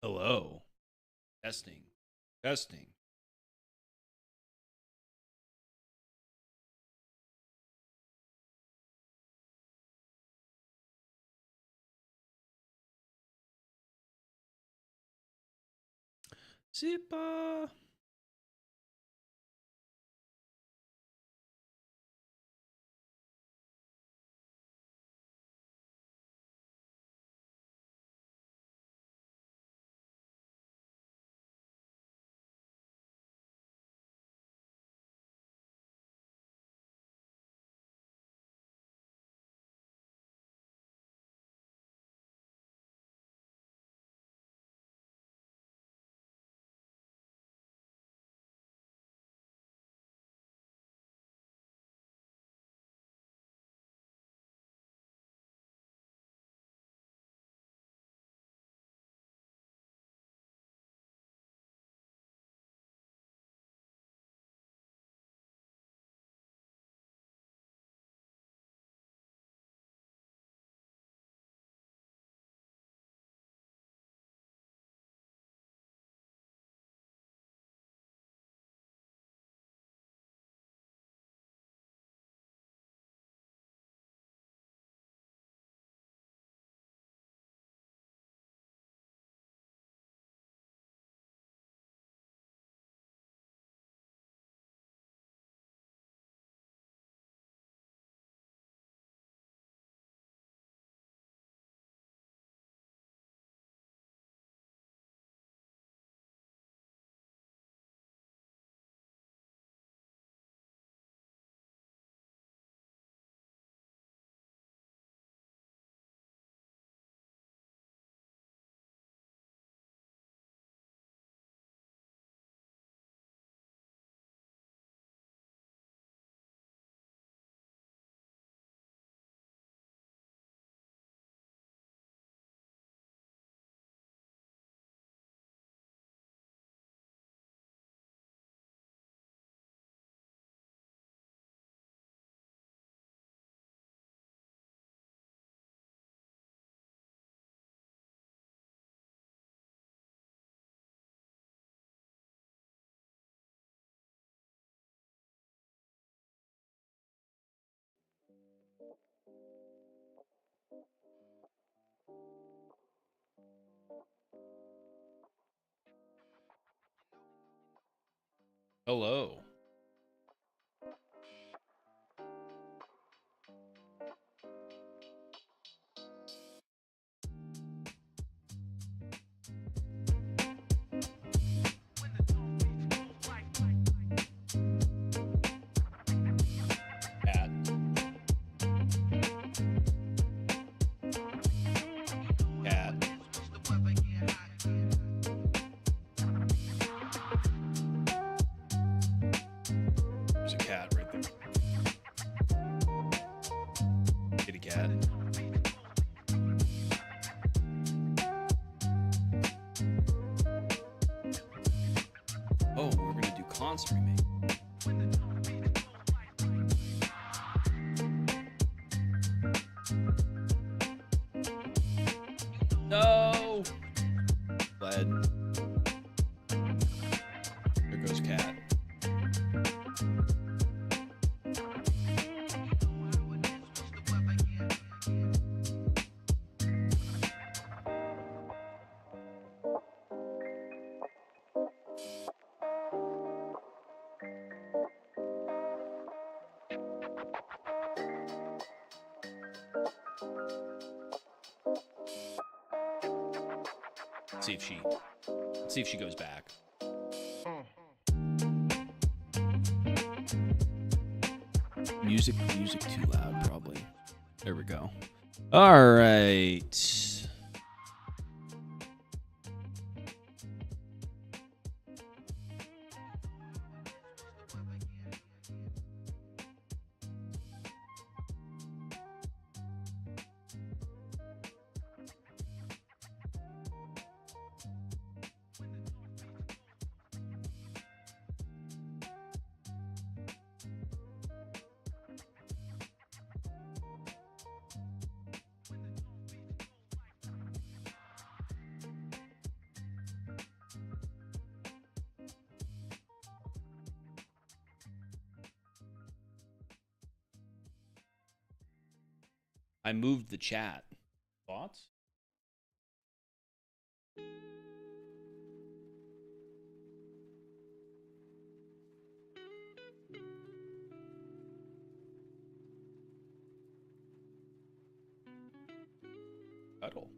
Hello. Testing. Testing. Zipa. Hello. Cat. Cat. There's a cat right there. Kitty cat. Oh, we're gonna do concert remake. No. Glad. There goes cat. See if she goes back. Music too loud, probably. There we go. All right. I moved the chat. Thoughts? Cuddle.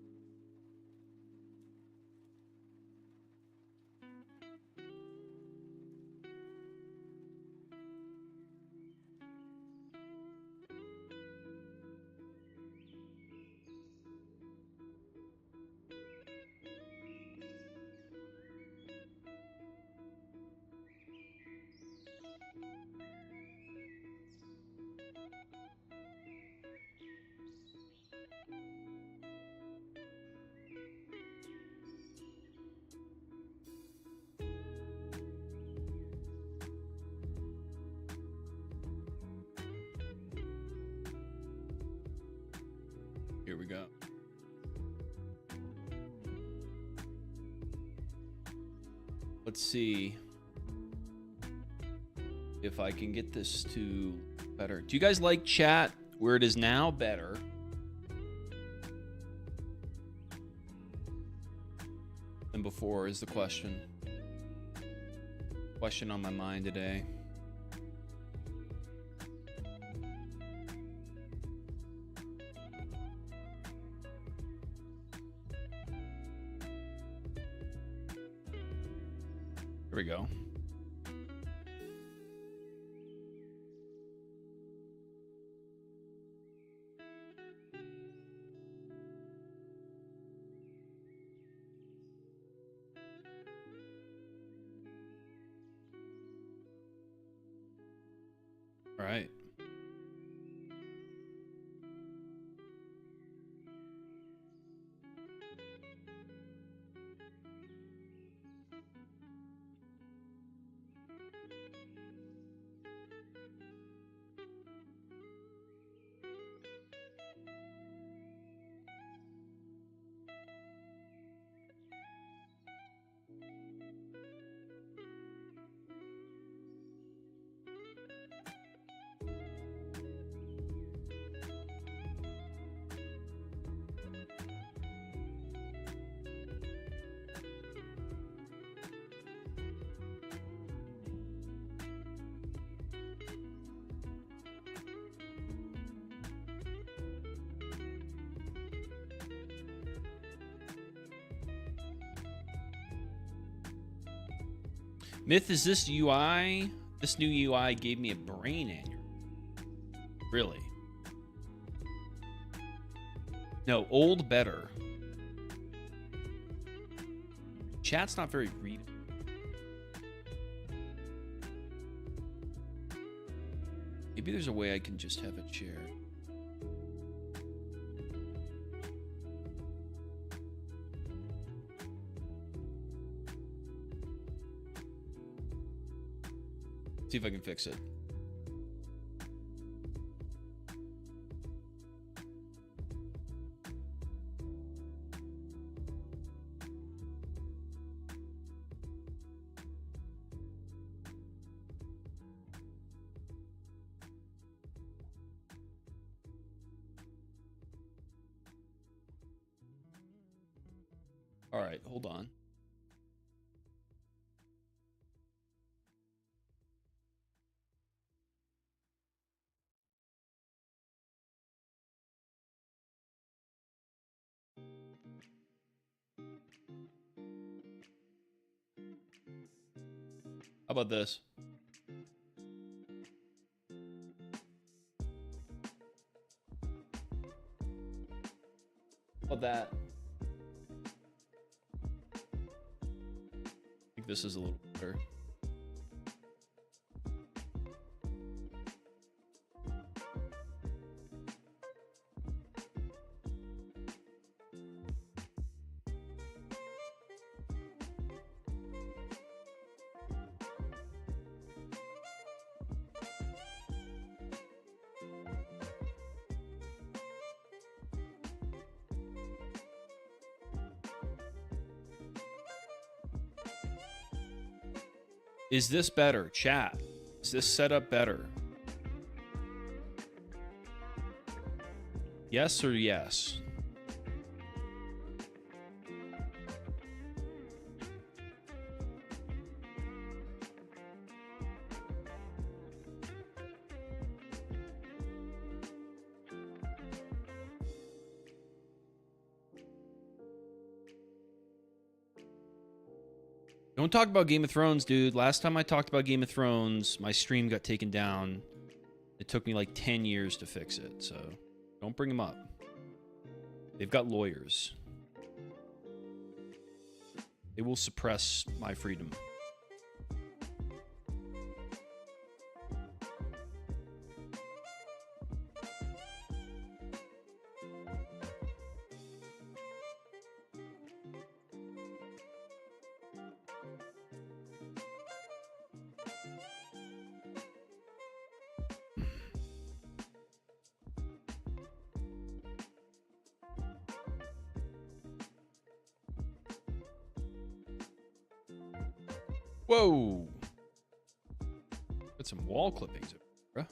Here we go. Let's see if I can get this to better. Do you guys like chat where it is now? Better. Than before is the question. Question on my mind today. Here we go. All right. Myth, is this UI? This new UI gave me a brain aneurysm. Really? No, old better. Chat's not very readable. Maybe there's a way I can just have it shared. See if I can fix it. All right, hold on. How about this? How about that? I think this is a little better. Is this better? Chat. Is this setup better? Yes or yes? Don't talk about Game of Thrones, dude. Last time I talked about Game of Thrones, my stream got taken down. It took me like 10 years to fix it, so don't bring them up. They've got lawyers. They will suppress my freedom. Whoa! Got some wall clippings, bruh.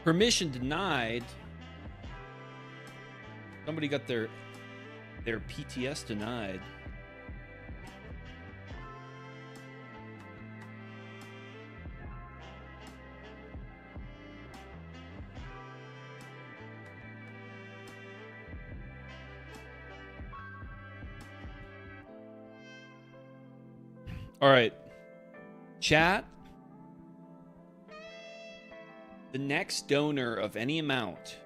Permission denied. Somebody got their PTS denied. All right. Chat. The next donor of any amount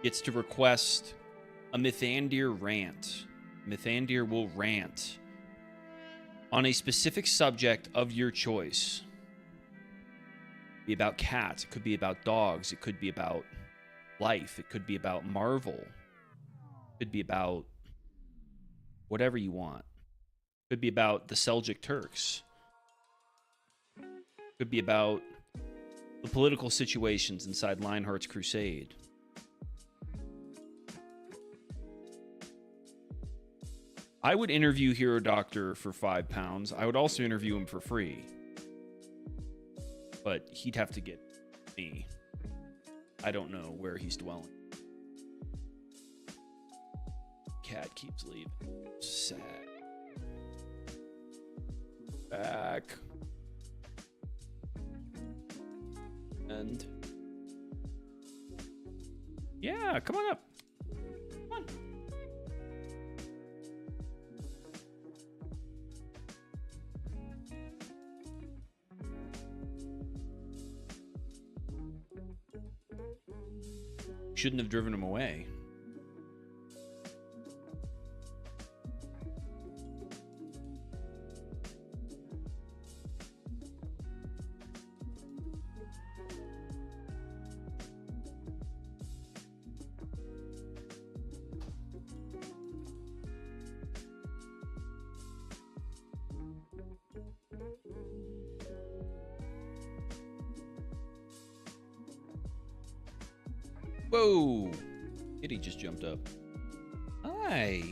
gets to request a Mythandir rant. Mythandir will rant on a specific subject of your choice. It could be about cats. It could be about dogs. It could be about life. It could be about Marvel. It could be about whatever you want. It could be about the Seljuk Turks. It could be about the political situations inside Lionheart's Crusade. I would interview Hero Doctor for £5. I would also interview him for free. But he'd have to get me. I don't know where he's dwelling. Cat keeps leaving. Sad. Back. And yeah, come on up. Come on. Shouldn't have driven him away. Whoa! Kitty just jumped up. Hi.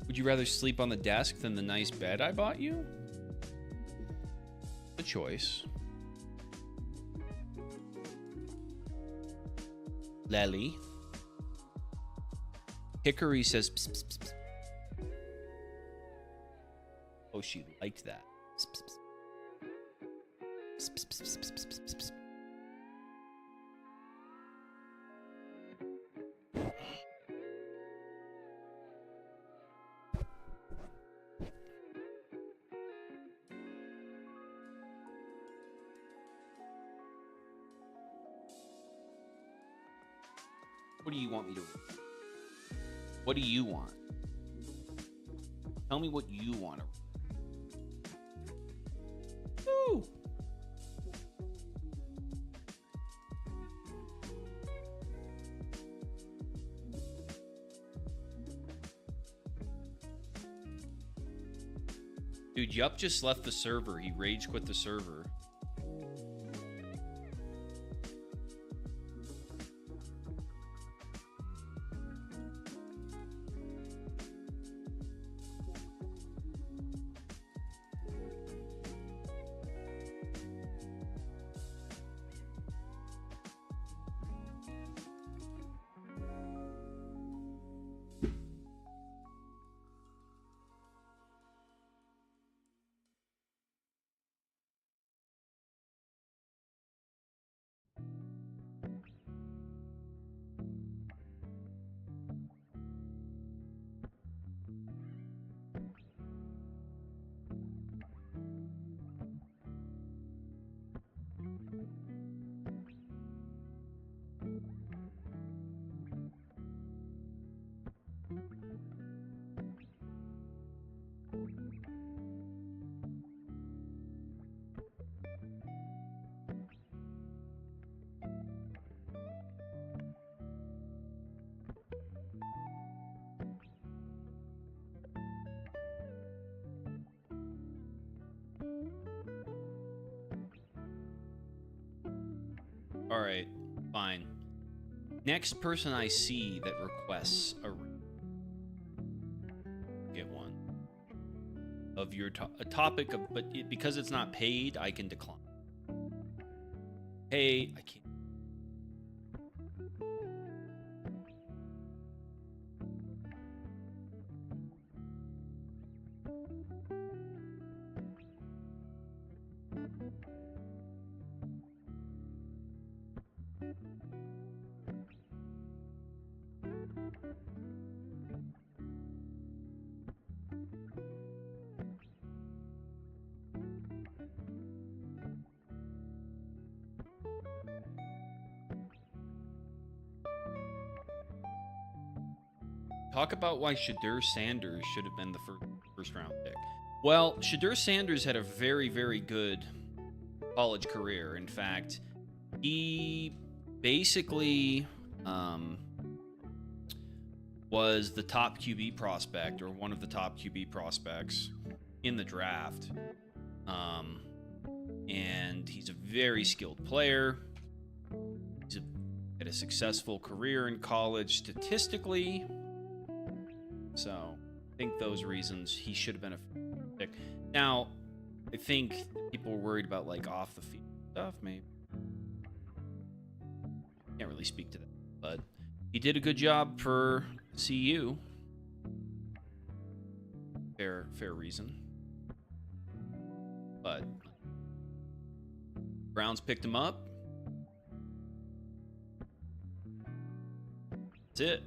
Would you rather sleep on the desk than the nice bed I bought you? A choice. Lely. Hickory says pss, pss, pss, pss. Oh, she liked that. Pss, pss, pss. Pss, pss, pss, pss, pss, pss, pss. What do you want me to read? What do you want? Tell me what you want to read. Woo! Dude, Yup just left the server. He rage quit the server. All right, fine. Next person I see that requests get one of your a topic of, but because it's not paid, I can decline. Hey, I can't. Talk about why Shadur Sanders should have been the first round pick. Well, Shadur Sanders had a very, very good college career. In fact, he basically was the top QB prospect, or one of the top QB prospects in the draft. And he's a very skilled player. He's had a successful career in college statistically. So I think those reasons he should have been a pick. Now, I think people were worried about like off the field stuff, maybe. Can't really speak to that, but he did a good job for CU. Fair reason. But Browns picked him up. That's it.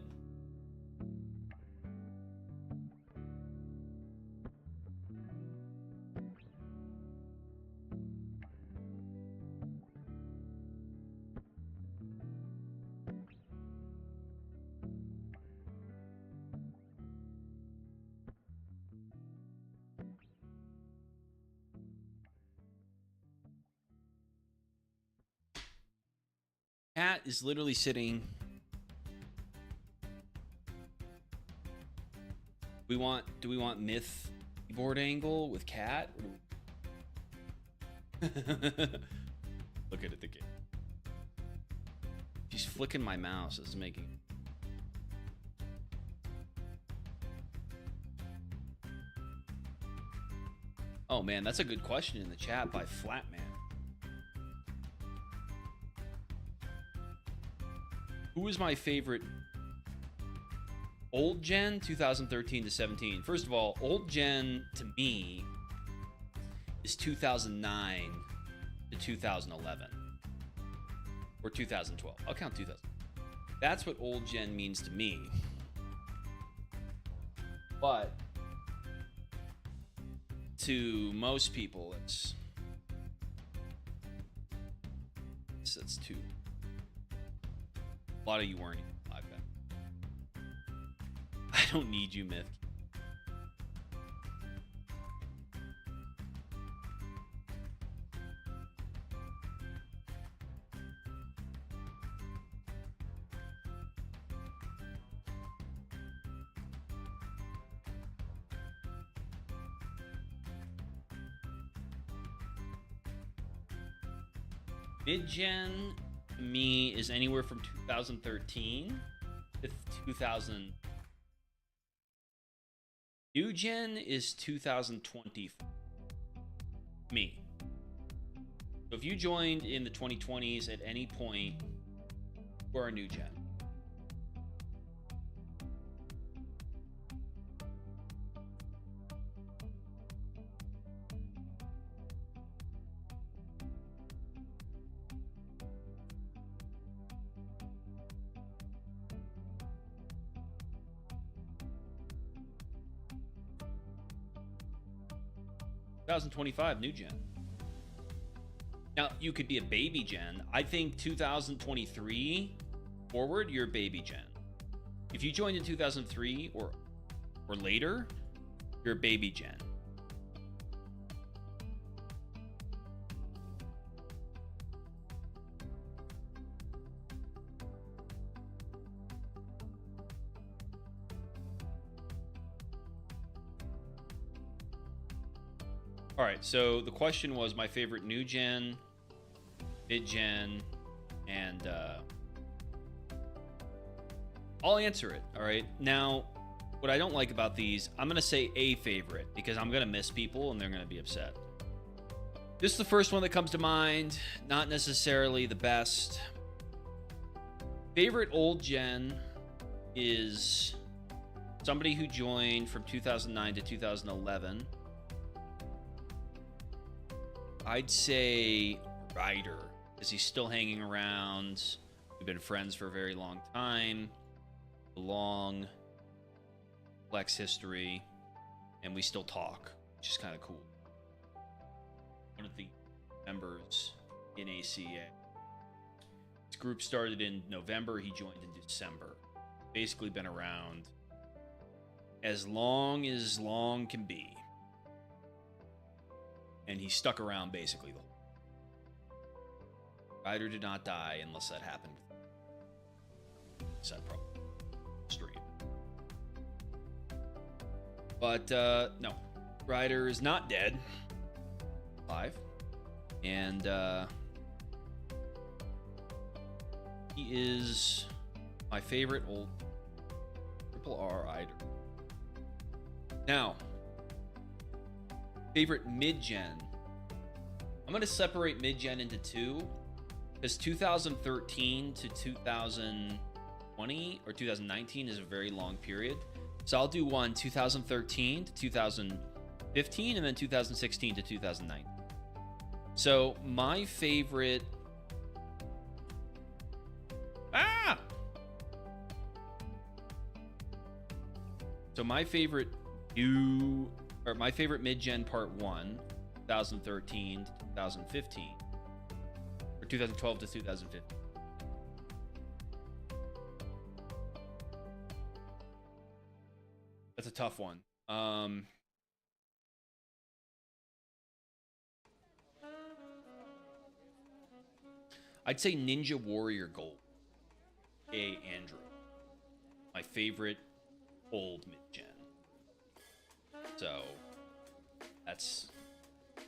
Cat is literally sitting. Do we want myth keyboard angle with Cat? Look at it, the game. She's flicking my mouse. It's making. Oh man, that's a good question in the chat by Flatman. Who is my favorite? Old Gen 2013 to 17. First of all, Old Gen to me is 2009 to 2011 or 2012. I'll count 2000. That's what Old Gen means to me. But to most people, it's too. A lot of you weren't even alive then. I don't need you, Myth. Mid-gen to me is anywhere from 2013 to 2000. New gen is 2020. Me. So if you joined in the 2020s at any point, you are a new gen. $2025 new gen. Now you could be a baby gen. I think 2023 forward, you're baby gen. If you joined in 2003 or later, you're a baby gen. All right, so the question was my favorite new gen, mid gen, and I'll answer it. All right, now what I don't like about these, I'm gonna say a favorite because I'm gonna miss people and they're gonna be upset. This is the first one that comes to mind, not necessarily the best. Favorite old gen is somebody who joined from 2009 to 2011. I'd say Ryder, because he's still hanging around. We've been friends for a very long time. Long Flex history, and we still talk, which is kind of cool. One of the members in ACA. This group started in November. He joined in December. Basically been around as long can be. And he stuck around basically the whole. Ryder did not die unless that happened. Said probably stream. But no, Ryder is not dead. Alive. And he is my favorite old RRR Ryder. Now, favorite mid-gen. I'm going to separate mid-gen into two, because 2013 to 2020 or 2019 is a very long period. So I'll do one 2013 to 2015 and then 2016 to 2019. So my favorite... So my favorite my favorite mid-gen part 1, 2013 to 2015, or 2012 to 2015. That's a tough one. I'd say Ninja Warrior Gold, Andrew. My favorite old mid-gen. So that's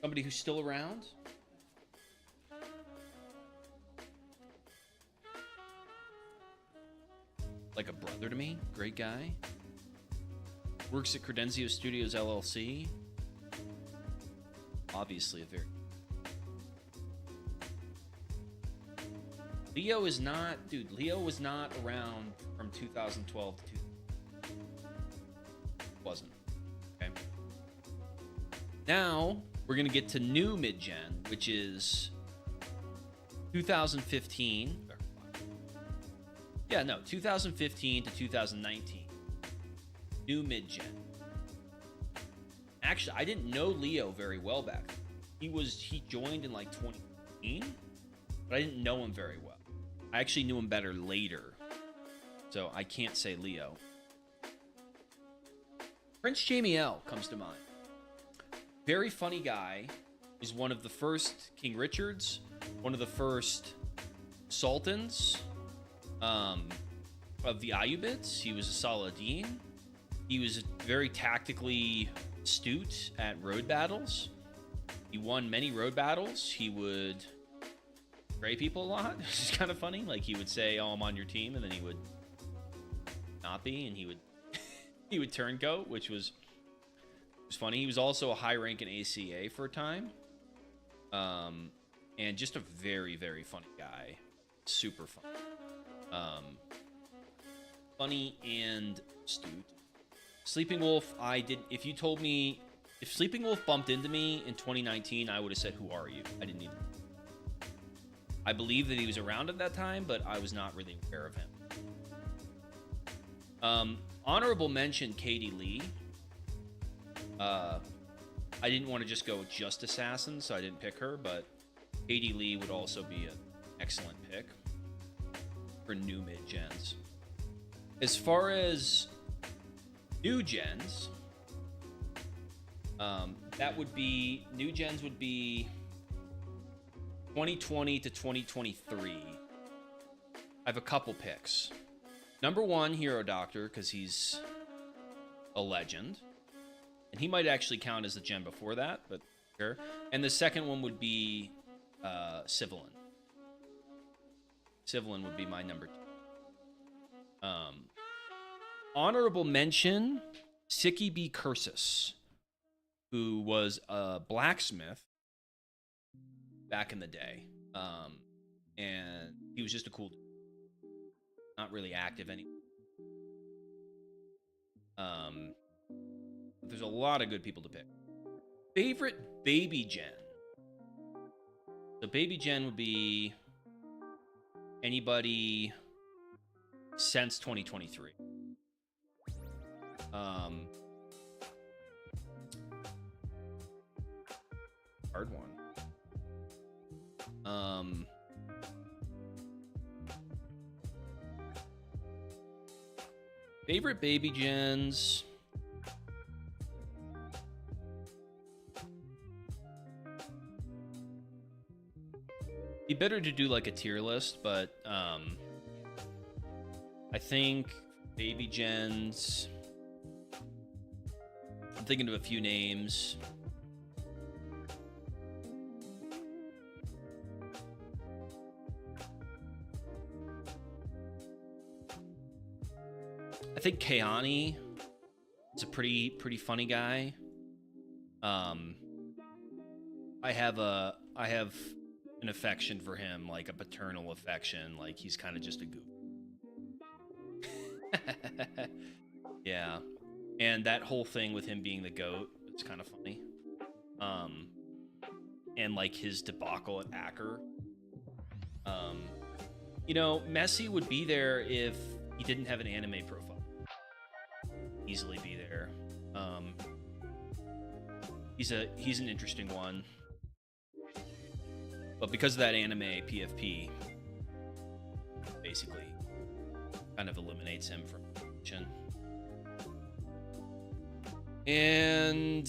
somebody who's still around. Like a brother to me. Great guy. Works at Credenzio Studios LLC. Obviously a very... Leo is not... Dude, Leo was not around from 2012 to... Wasn't. Okay. Now, we're going to get to new mid-gen, which is 2015. Yeah, no, 2015 to 2019. New mid-gen. Actually, I didn't know Leo very well back then. He joined in like 2018, but I didn't know him very well. I actually knew him better later. So I can't say Leo. Prince Jamie L comes to mind. Very funny guy. He's one of the first King Richards, one of the first sultans of the Ayyubids. He was a Saladin. He was very tactically astute at road battles. He won many road battles. He would betray people a lot, which is kind of funny. Like, he would say, "Oh, I'm on your team," and then he would not be, and he would he would turncoat, which was funny. He was also a high rank in ACA for a time, and just a very, very funny guy. Super fun, funny and astute. Sleeping Wolf, I did. If you told me, if Sleeping Wolf bumped into me in 2019, I would have said, "Who are you?" I didn't even. I believe that he was around at that time, but I was not really aware of him. Honorable mention, Katie Lee. I didn't want to just go just Assassin, so I didn't pick her, but Katie Lee would also be an excellent pick for new mid-gens. As far as new gens, that would be, new gens would be 2020 to 2023. I have a couple picks. Number one, Hero Doctor, because he's a legend. And he might actually count as the gen before that, but sure. And the second one would be Sivillin. Sivillin would be my number two. Honorable mention, Siki B. Cursus, who was a blacksmith back in the day. And he was just a cool dude. Not really active anymore. There's a lot of good people to pick. Favorite baby gen. The baby gen would be anybody since 2023. Hard one. Favorite baby gens. Be better to do like a tier list, but I think baby gens. I'm thinking of a few names. I think Kayani is a pretty funny guy. I have an affection for him, like a paternal affection. Like, he's kind of just a goof. Yeah. And that whole thing with him being the GOAT, it's kind of funny. And like his debacle at Acker. You know, Messi would be there if he didn't have an anime profile. Easily be there. He's an interesting one. But because of that anime, PFP basically kind of eliminates him from action. And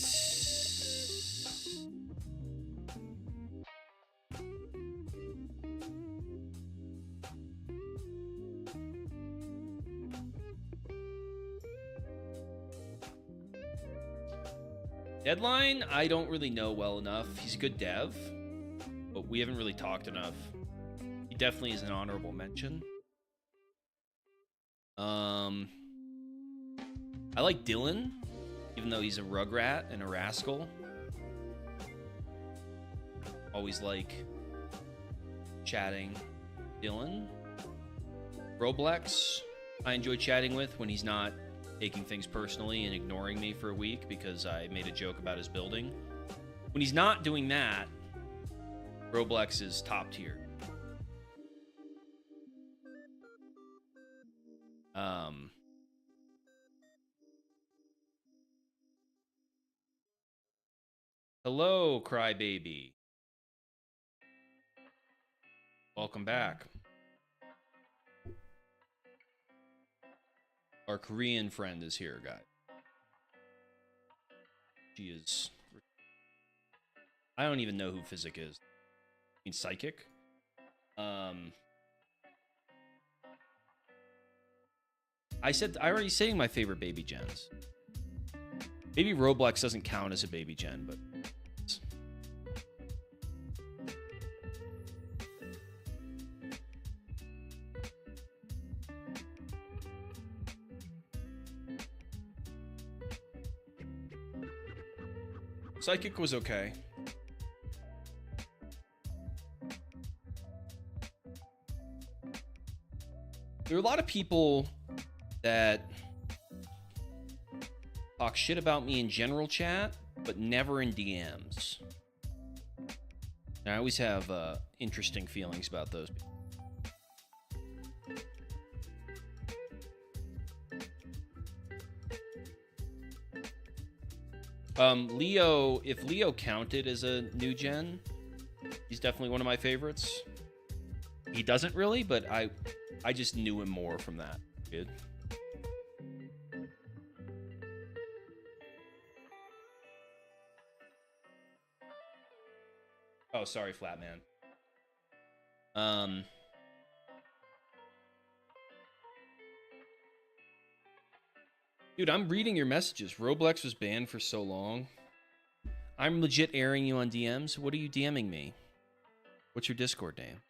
Deadline, I don't really know well enough. He's a good dev, but we haven't really talked enough. He definitely is an honorable mention. I like Dylan, even though he's a Rugrat and a Rascal. Always like chatting Dylan. Roblex, I enjoy chatting with when he's not taking things personally and ignoring me for a week because I made a joke about his building. When he's not doing that, Roblex is top tier. Hello, Crybaby. Welcome back. Our Korean friend is here, guys. She is. I don't even know who Physic is. I mean, Psychic. I already saying my favorite baby gens. Maybe Roblox doesn't count as a baby gen, but. Psychic was okay. There are a lot of people that talk shit about me in general chat, but never in DMs. And I always have interesting feelings about those people. Leo, if Leo counted as a new gen, he's definitely one of my favorites. He doesn't really, but I just knew him more from that. Good. Oh, sorry, Flatman. Dude, I'm reading your messages. Roblox was banned for so long. I'm legit airing you on DMs. What are you DMing me? What's your Discord name?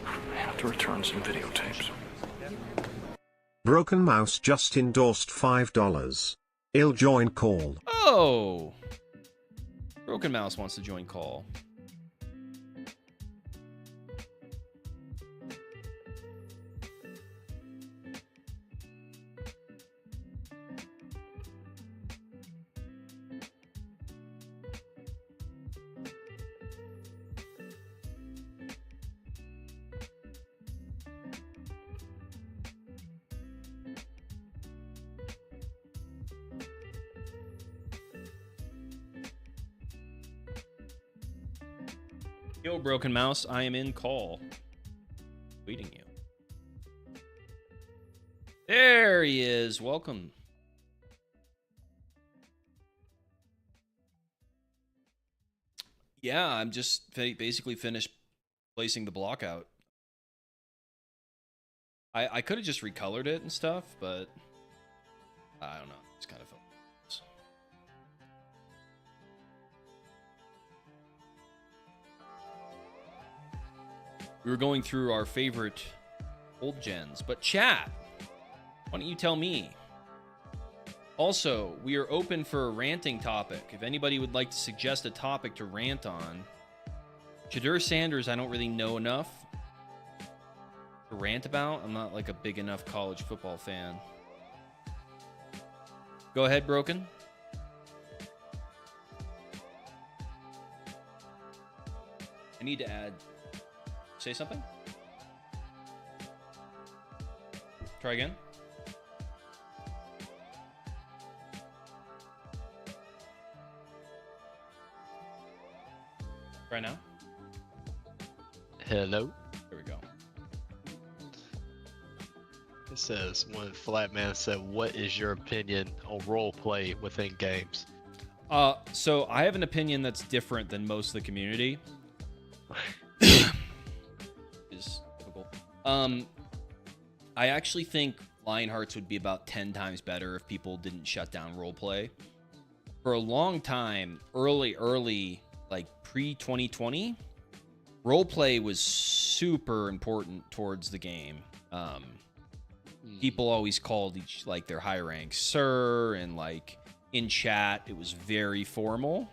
I have to return some videotapes. Broken Mouse just endorsed $5. I'll join call. Oh! Broken Mouse wants to join call. Yo, Broken Mouse, I am in call. Waiting you. There he is. Welcome. Yeah, I'm just basically finished placing the block out. I could have just recolored it and stuff, but I don't know. It's kind of felt. We were going through our favorite old gens, but chat, why don't you tell me? Also, we are open for a ranting topic. If anybody would like to suggest a topic to rant on, Shadur Sanders, I don't really know enough to rant about. I'm not like a big enough college football fan. Go ahead, Broken. I need to add. Say something? Try again. Try now. Hello. There we go. It says, when Flatman said, what is your opinion on role play within games? So I have an opinion that's different than most of the community. I actually think Lionhearts would be about 10 times better if people didn't shut down roleplay. For a long time, early, like pre-2020, roleplay was super important towards the game. People always called each, like, their high rank sir, and like in chat, it was very formal.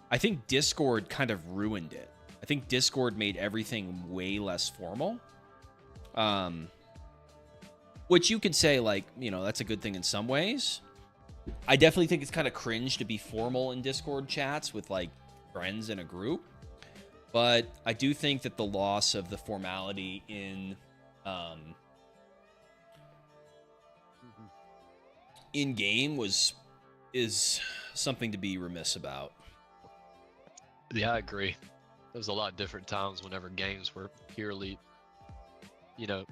I think Discord kind of ruined it. I think Discord made everything way less formal. Which you could say, like, you know, that's a good thing in some ways. I definitely think it's kind of cringe to be formal in Discord chats with, like, friends in a group. But I do think that the loss of the formality in game is something to be remiss about. Yeah, I agree. There was a lot of different times whenever games were purely, you know,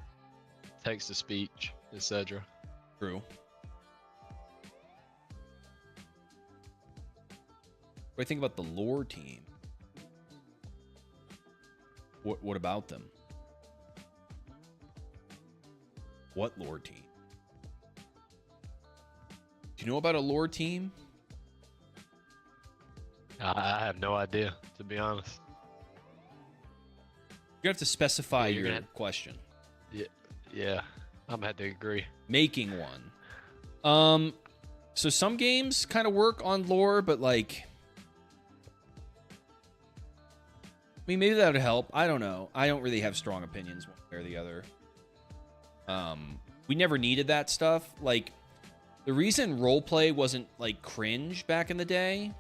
text to speech, etc. True. do I think about the lore team? What about them? What lore team? Do you know about a lore team? I have no idea, to be honest. You have to specify Yeah, you're your gonna- question. Yeah, I'm gonna have to agree. Making one. So some games kind of work on lore, but like, I mean, maybe that would help. I don't know. I don't really have strong opinions one way or the other. We never needed that stuff. Like, the reason roleplay wasn't like cringe back in the day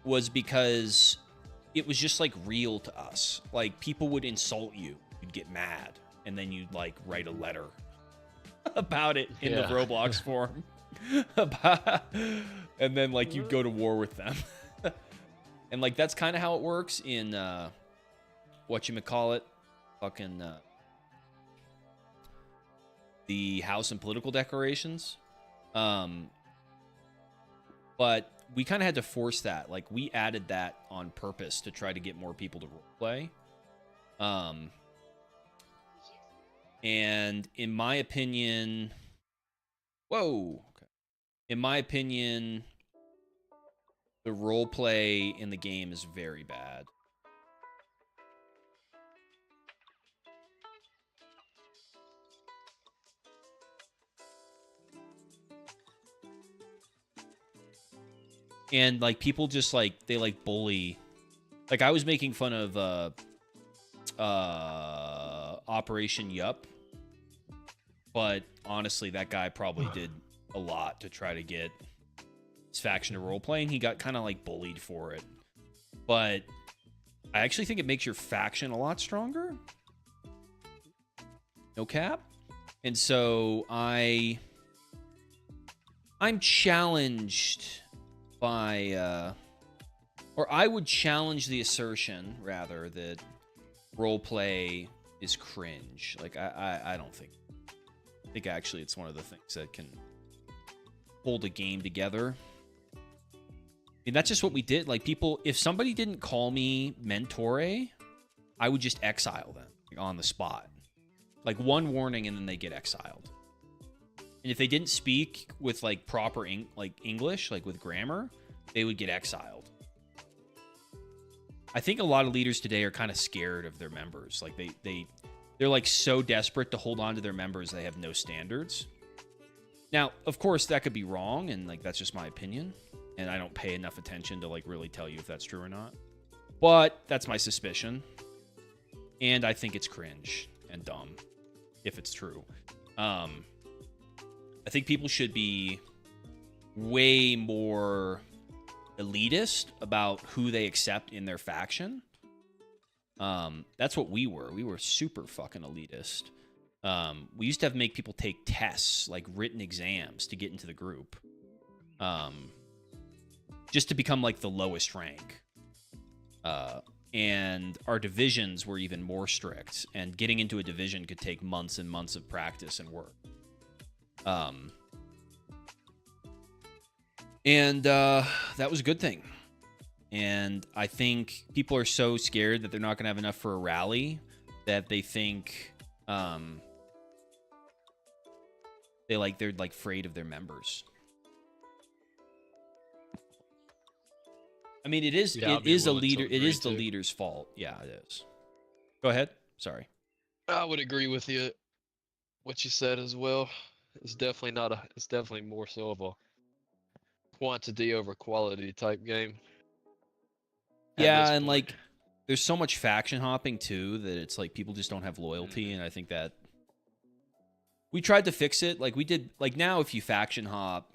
was because it was just like real to us. Like, people would insult you, you'd get mad, and then you'd like write a letter about it in the Yeah. Roblox forum. And then like you'd go to war with them. And like that's kind of how it works in whatchamacallit, fucking the House and Political Declarations. But we kind of had to force that. Like, we added that on purpose to try to get more people to roleplay. And in my opinion, in my opinion, the roleplay in the game is very bad. And like people just like they like bully. Like I was making fun of Operation Yup, but honestly that guy probably did a lot to try to get his faction to roleplay, and he got kind of like bullied for it. But I actually think it makes your faction a lot stronger. No cap. And so I'm challenged by or I would challenge the assertion rather that roleplay is cringe. Like I don't think. I think actually it's one of the things that can hold a game together. I mean, that's just what we did. Like, people, if somebody didn't call me Mentore, I would just exile them on the spot. Like, one warning and then they get exiled. And if they didn't speak with like proper English, like with grammar, they would get exiled. I think a lot of leaders today are kind of scared of their members. Like they're like so desperate to hold on to their members they have no standards. Now, of course, that could be wrong, and like that's just my opinion, and I don't pay enough attention to like really tell you if that's true or not. But that's my suspicion, and I think it's cringe and dumb if it's true. I think people should be way more elitist about who they accept in their faction. That's what we were. We were super fucking elitist. We used to have to make people take tests, like written exams, to get into the group. Just to become like the lowest rank. And our divisions were even more strict, and getting into a division could take months and months of practice and work. And that was a good thing. And I think people are so scared that they're not going to have enough for a rally that they think they're like afraid of their members. I mean, it is Yeah, I'll it be is a willing to leader. It agree is the too. leader's fault. Yeah, it is. Go ahead. Sorry. I would agree with you. What you said as well. It's definitely not a. It's definitely more so of a quantity over quality type game. at Yeah, this and point. like there's so much faction hopping too that it's like people just don't have loyalty, and I think that we tried to fix it. Like we did. Like now, if you faction hop,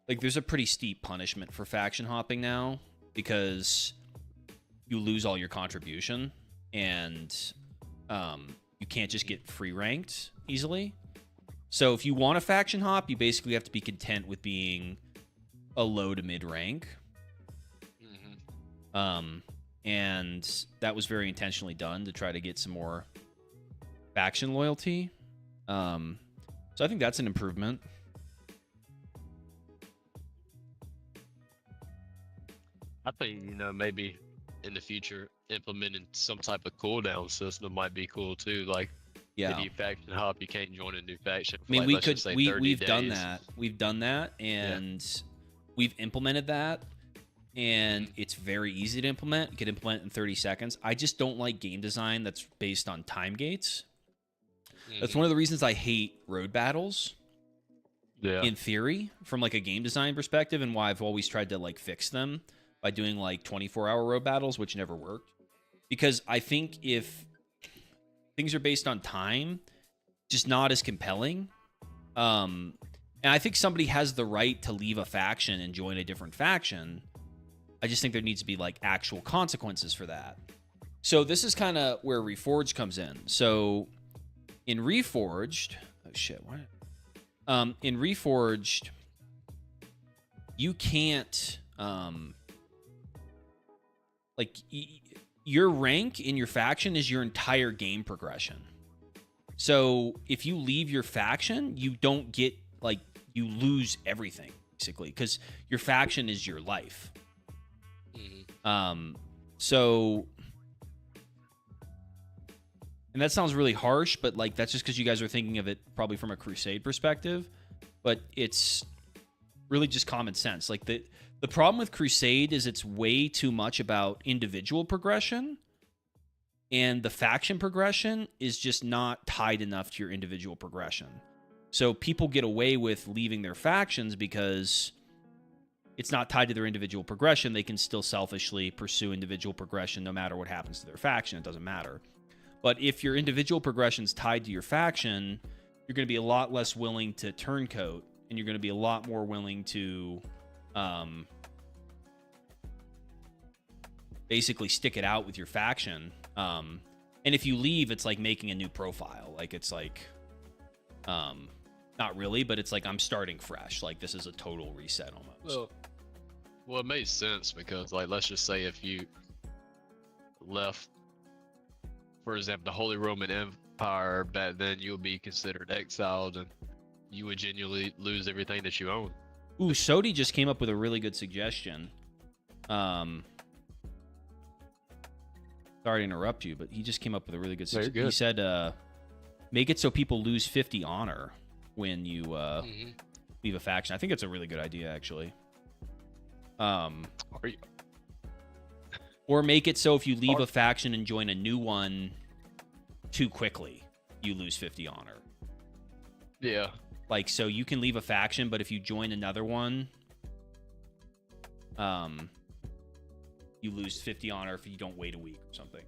like there's a pretty steep punishment for faction hopping now because you lose all your contribution, and you can't just get free ranked easily. So if you want a faction hop, you basically have to be content with being a low to mid rank. And that was very intentionally done to try to get some more faction loyalty. So I think that's an improvement. I think, maybe in the future implementing some type of cooldown system might be cool too. Like Yeah. if you faction hop, you can't join a new faction I for mean, like, we let's could just say we 30 we've days. done that. We've done that, and we've implemented that, and it's very easy to implement. You can implement it in 30 seconds. I just don't like game design that's based on time gates. That's one of the reasons I hate road battles. Yeah. In theory, from like a game design perspective, and why I've always tried to like fix them by doing like 24-hour road battles, which never worked. Because I think if things are based on time, just not as compelling. And I think somebody has the right to leave a faction and join a different faction. I just think there needs to be like actual consequences for that. So this is kind of where Reforged comes in. So in Reforged, oh shit, what? In Reforged, you can't your rank in your faction is your entire game progression. So if you leave your faction, you don't get like you lose everything basically because your faction is your life. So, and that sounds really harsh, but like that's just because you guys are thinking of it probably from a Crusade perspective, but it's really just common sense. Like the problem with Crusade is it's way too much about individual progression, and the faction progression is just not tied enough to your individual progression. So people get away with leaving their factions because it's not tied to their individual progression. They can still selfishly pursue individual progression no matter what happens to their faction. It doesn't matter. But if your individual progression is tied to your faction, you're going to be a lot less willing to turncoat, and you're going to be a lot more willing to basically stick it out with your faction. And if you leave, it's like making a new profile. Like it's like, not really, but it's like I'm starting fresh. Like this is a total reset almost. Well, it makes sense because, like, let's just say if you left, for example, the Holy Roman Empire back then, you'll be considered exiled, and you would genuinely lose everything that you own. Ooh, Sodi just came up with a really good suggestion. Sorry to interrupt you, but he just came up with a really good suggestion. He said, make it so people lose 50 honor when you leave a faction. I think it's a really good idea, actually. Or make it so if you leave a faction and join a new one too quickly, you lose 50 honor. Yeah. Like, so you can leave a faction, but if you join another one, you lose 50 honor if you don't wait a week or something.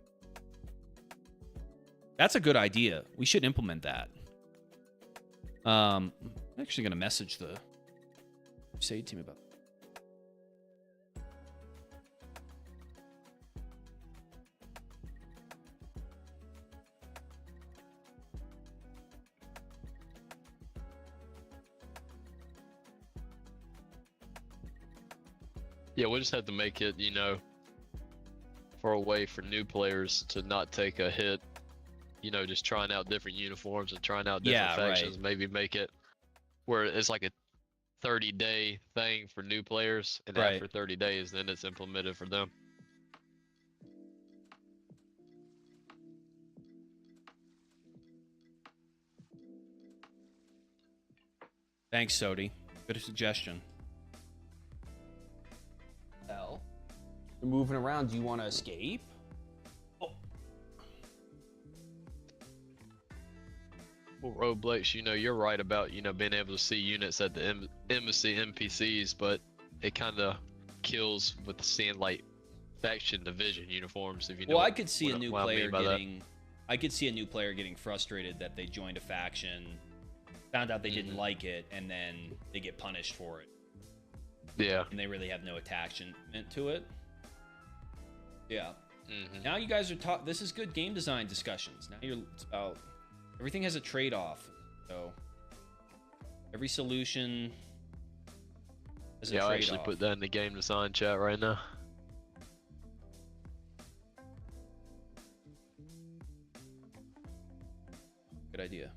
That's a good idea. We should implement that. I'm actually going to message the Crusade team about that. Yeah, we'll just have to make it, for a way for new players to not take a hit, just trying out different uniforms and trying out different factions. Right. Maybe make it where it's like a 30-day thing for new players, and after 30 days, then it's implemented for them. Thanks, Sodi. Good suggestion. You're moving around. Do you want to escape? Oh. Well, Roblex, you're right about, being able to see units at the embassy NPCs, but it kind of kills with seeing like faction division uniforms. If you know. Well, I could see a new player getting. I could see a new player getting frustrated that they joined a faction, found out they didn't like it, and then they get punished for it. Yeah. And they really have no attachment to it. Yeah. Now you guys are this is good game design discussions. Now it's about everything has a trade-off. So every solution has a trade-off. I'll actually put that in the game design chat right now. Good idea.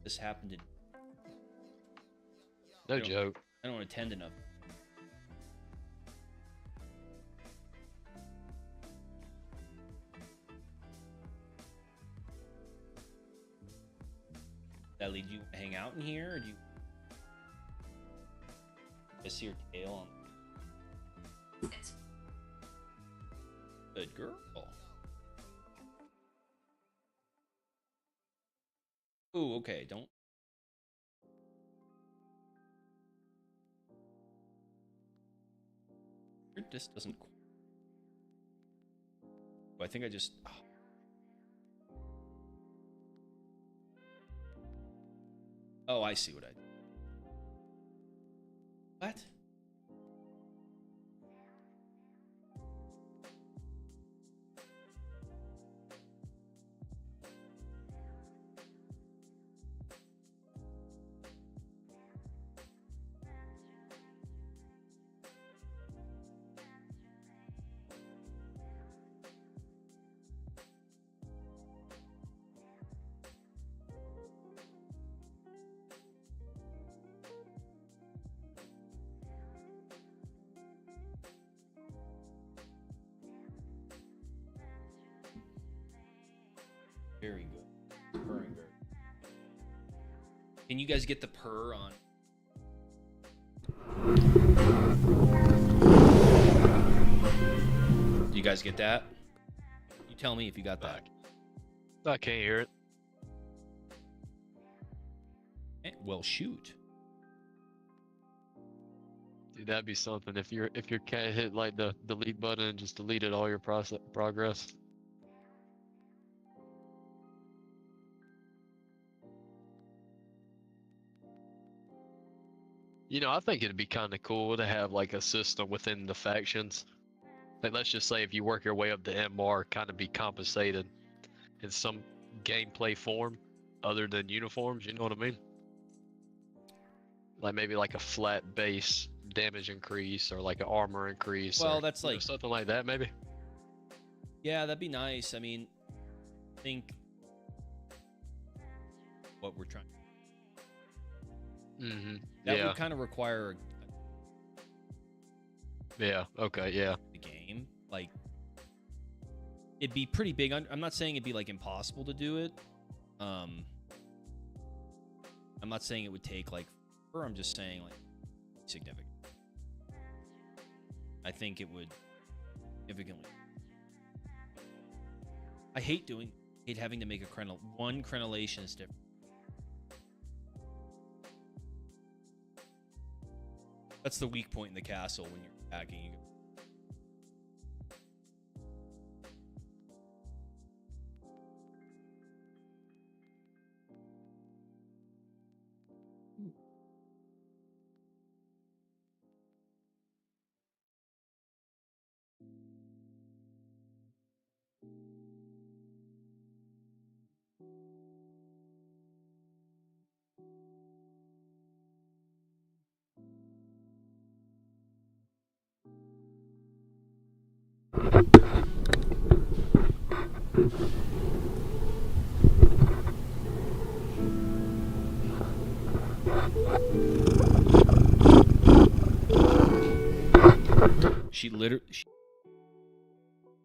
this happened to. No I don't- joke. I don't attend enough. That lead you to hang out in here, or do you just see your tail on? Good girl. Ooh, okay, don't. This doesn't. I think I just. Oh, I see what I did. What? Very good. Purring very. Can you guys get the purr on? Do you guys get that? You tell me if you got that. I can't hear it. Well, shoot. Dude, that'd be something if your cat hit like the delete button and just deleted all your progress. You know, I think it'd be kind of cool to have like a system within the factions. Like, let's just say if you work your way up to MR, kind of be compensated in some gameplay form other than uniforms. You know what I mean? Like maybe like a flat base damage increase or like an armor increase. Well, or, that's you know, like something like that, maybe. Yeah, that'd be nice. I mean, I think what we're trying. Mm-hmm. That Yeah. would kind of require Yeah. Okay. Yeah. the game. Like, it'd be pretty big. I'm not saying it'd be like impossible to do it. I'm not saying it would take like. Or I'm just saying like significant. I think it would significantly. I hate having to make a one crenellation is different. That's the weak point in the castle when you're attacking.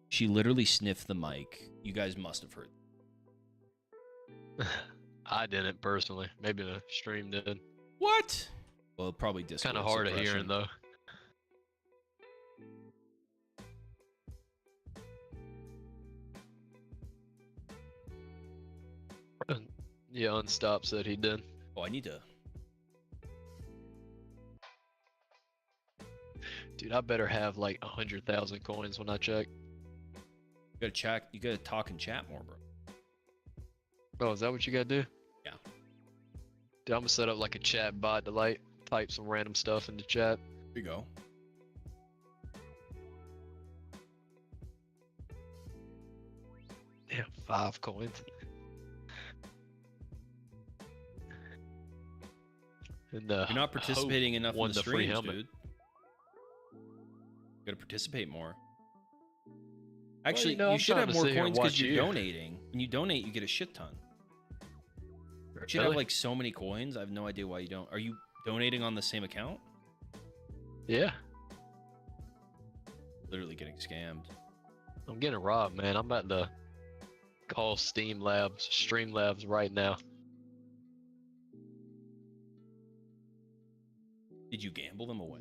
She literally sniffed the mic. You guys must have heard. I didn't personally. Maybe the stream did. What? Well, probably Discord. Kind of hard of hearing suppression. though. Yeah, Unstop said he did. Oh, I need to. Dude, I better have like 100,000 coins when I check. You gotta check. You gotta talk and chat more, bro. Oh, is that what you gotta do? Yeah. Dude, I'm gonna set up like a chat bot to like type some random stuff into chat. Here you go. Yeah, 5 coins. And You're not participating enough in won the the free streams, helmet. dude. You gotta participate more. Actually, you know, you I'm should trying have to more sit here and coins because watch you're you. donating. When you donate, you get a shit ton. should have Really? like so many coins. I have no idea why you don't. Are you donating on the same account? Yeah, Literally getting scammed. I'm getting robbed, man. I'm about to call Streamlabs right now. Did you gamble them away?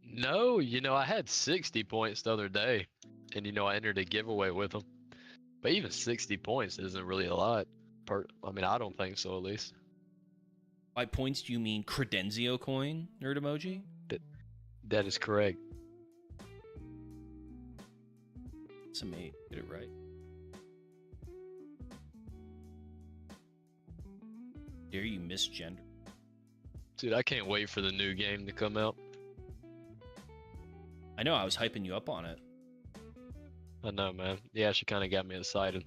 No, no, I had 60 points the other day, and I entered a giveaway with them. But even 60 points isn't really a lot. I mean, I don't think so, at least. By points, do you mean Credenzio coin, nerd emoji? That is correct. It's a mate. Get it right. Dare you misgender? Dude, I can't wait for the new game to come out. I know. I was hyping you up on it. I know, man. Yeah, she kind of got me excited.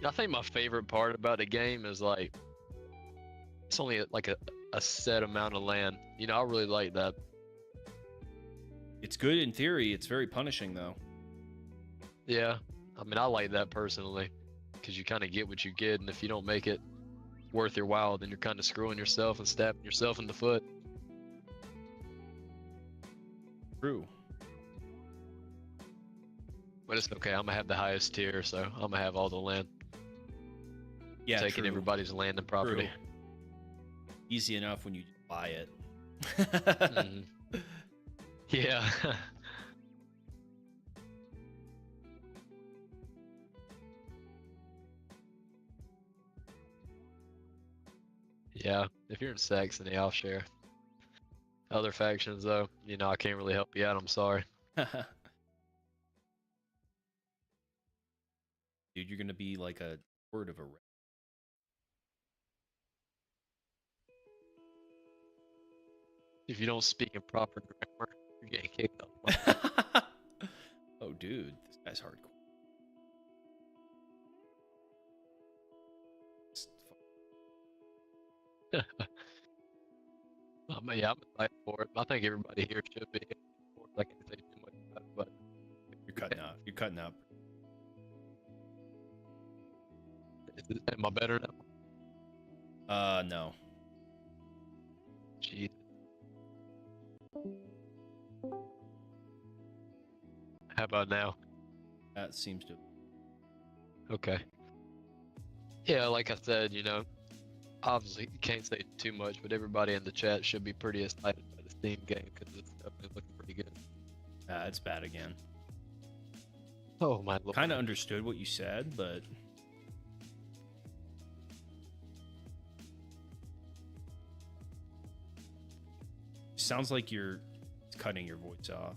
I think my favorite part about the game is like it's only like a set amount of land. I really like that. It's good in theory. It's very punishing, though. Yeah, I mean, I like that personally because you kind of get what you get, and if you don't make it worth your while, then you're kind of screwing yourself and stabbing yourself in the foot. True. But it's okay. I'm gonna have the highest tier, so I'm gonna have all the land. Yeah, Taking true. everybody's land and property. True. Easy enough when you buy it. Mhm. Yeah. Yeah, if you're in Saxony, I'll share. Other factions, though, I can't really help you out. I'm sorry. Dude, you're gonna be like a word of a. If you don't speak in proper grammar, you're getting kicked off. Oh, dude, this guy's hardcore. Yeah, I'm excited for it. I think everybody here should be. I can't say too much about it, but You're cutting out. You're cutting out. am I better now? No. Jeez. How about now? That seems to. Okay. Yeah, like I said, obviously you can't say too much, but everybody in the chat should be pretty excited by the Steam game because it's definitely looking pretty good. It's bad again. Oh my lord. Kind of understood what you said, but sounds like you're cutting your voice off,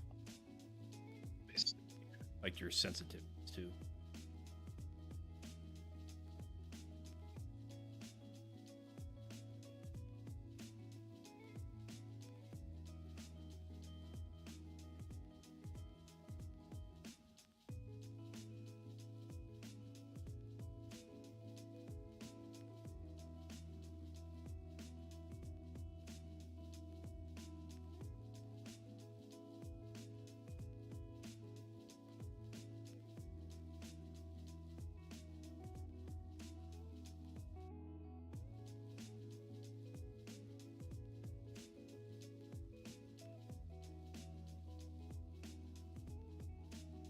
like your sensitivities too.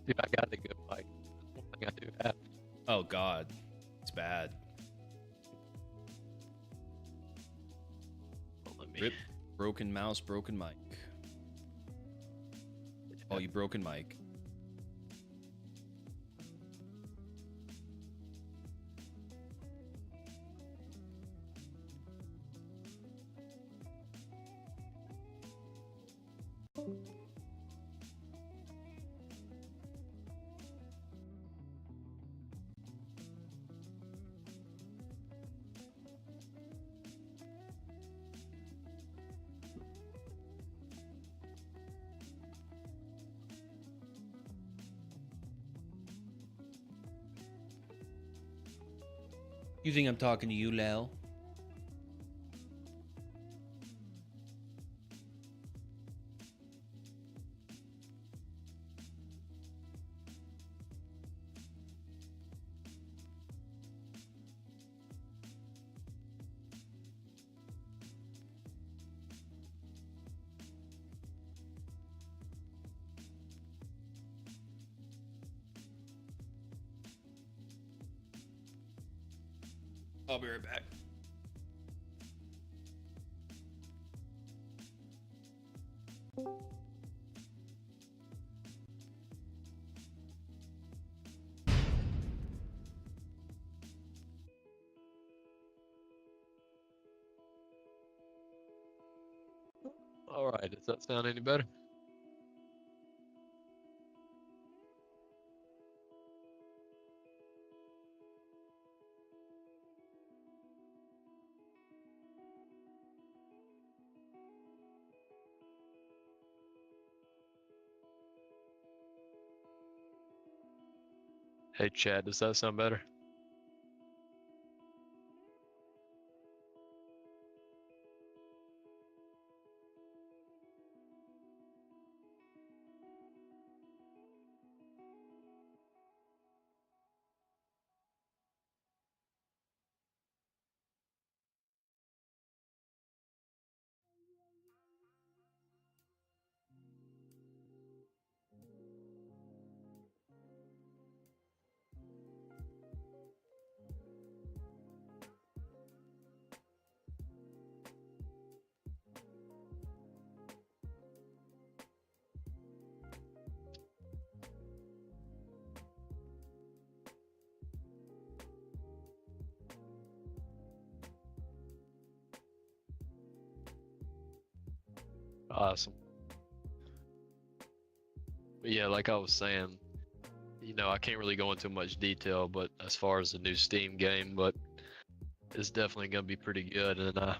Dude, I got a good mic. One thing I do have. Oh God, it's bad. Let me. Rip, broken mouse, broken mic. Oh, you broken mic. You think I'm talking to you, Lel? I'll be right back. All right, does that sound any better? Hey, Chad, does that sound better? Awesome. But yeah, like I was saying, I can't really go into much detail, but as far as the new Steam game, but it's definitely going to be pretty good, and I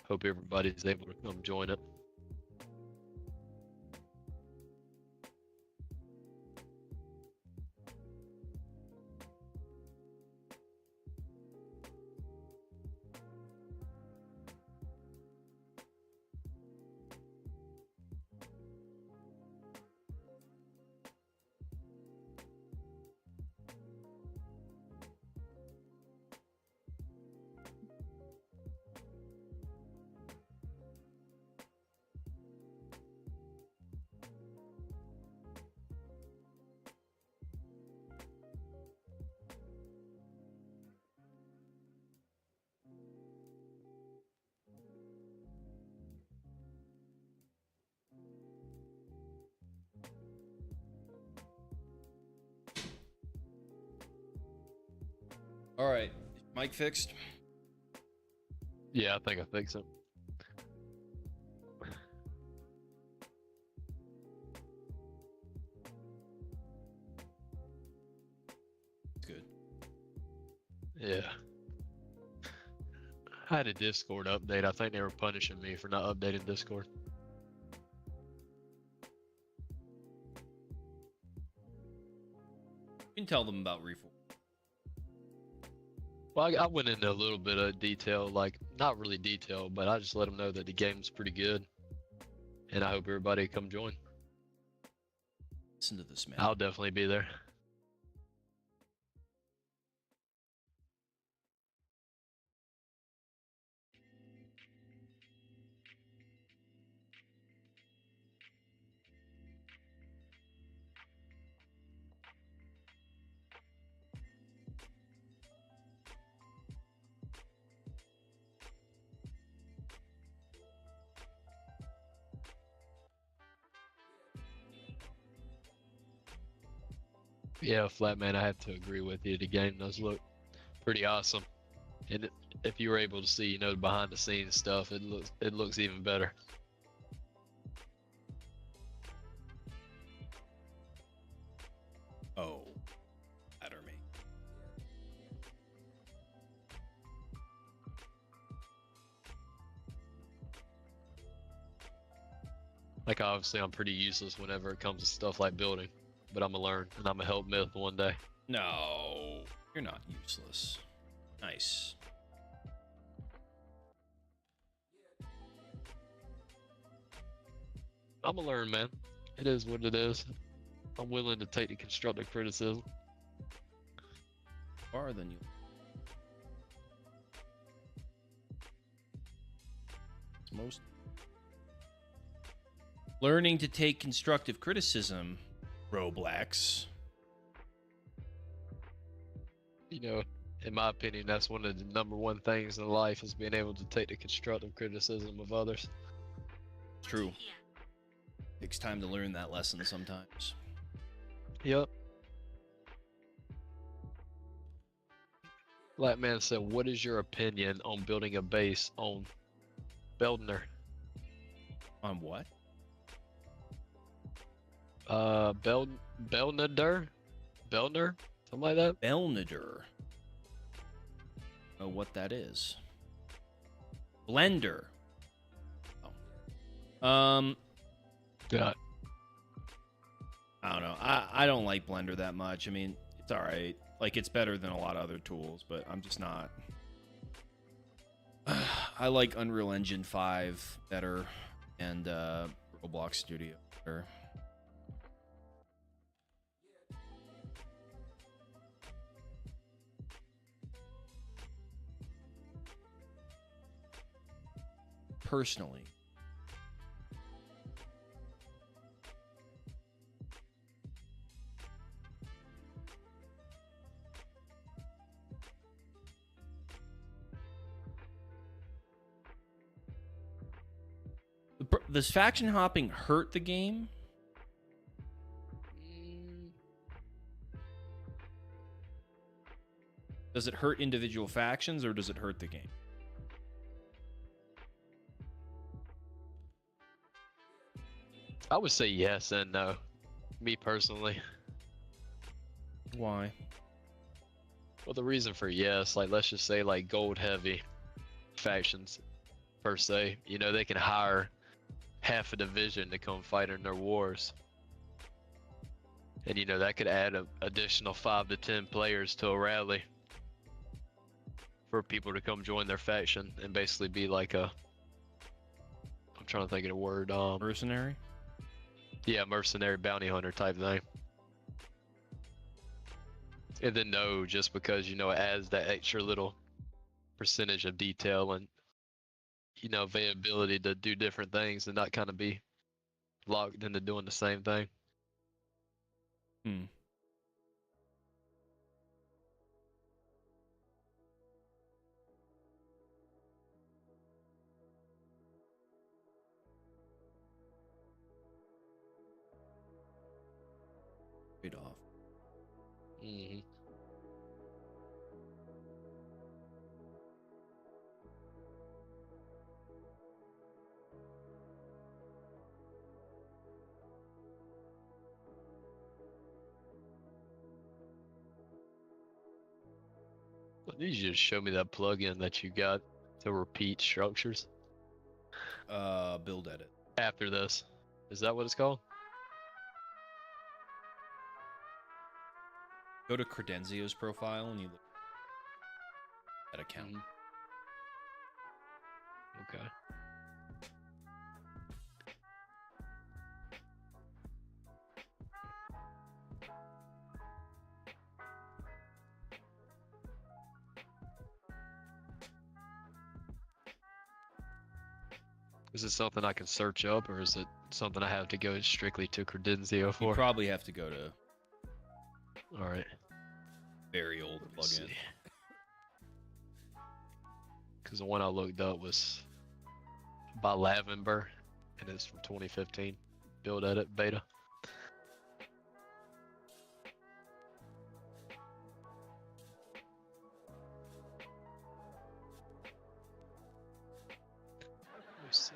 hope everybody's able to come join it. All right, mic fixed. Yeah, I think I fixed it. Good. Yeah. I had a Discord update. I think they were punishing me for not updating Discord. You can tell them about Reform. Well, I went into a little bit of detail, like not really detail, but I just let them know that the game's pretty good, and I hope everybody come join. Listen to this, man. I'll definitely be there. Yeah, Flatman, I have to agree with you. The game does look pretty awesome, and if you were able to see, the behind the scenes stuff, it looks even better. Oh, better me. Like obviously, I'm pretty useless whenever it comes to stuff like building, but I'm gonna learn, and I'm gonna help Myth one day. No, you're not useless. Nice. I'm gonna learn, man. It is what it is. I'm willing to take the constructive criticism. Far than you. It's most. Learning to take constructive criticism, Roblox. in my opinion, that's one of the number one things in life is being able to take the constructive criticism of others. True. Takes time to learn that lesson sometimes. Yep. Black Man said, "What is your opinion on building a base on Beldner?" On what? Belnader, something like that. Belnader. Oh, what that is? Blender. Oh. Yeah. I don't know. I don't like Blender that much. I mean, it's all right. Like, it's better than a lot of other tools, but I'm just not. I like Unreal Engine 5 better and Roblox Studio better. Personally. Does faction hopping hurt the game? Does it hurt individual factions or does it hurt the game? I would say yes and no. Me personally. Why? Well, the reason for yes, like let's just say like gold heavy factions per se, you know, they can hire half a division to come fight in their wars. And you know, that could add an additional 5 to 10 players to a rally for people to come join their faction and basically be like a, I'm trying to think of the word, Mercenary? yeah, mercenary bounty hunter type thing. And then no, just because, you know, it adds that extra little percentage of detail and, you know, availability to do different things and not kind of be locked into doing the same thing. Hmm. Trade off. Mm-hmm. You just show me that plugin that you got to repeat structures Build edit. after this. Is that what it's called? Go to Credenzio's profile and you look at account. Mhm. Okay. Is it something I can search up, or is it something I have to go strictly to Credenzio You for? probably have to go to All right. very old plugin. Because the one I looked up was by Lavenber, and it's from 2015. Build edit beta. Let's see.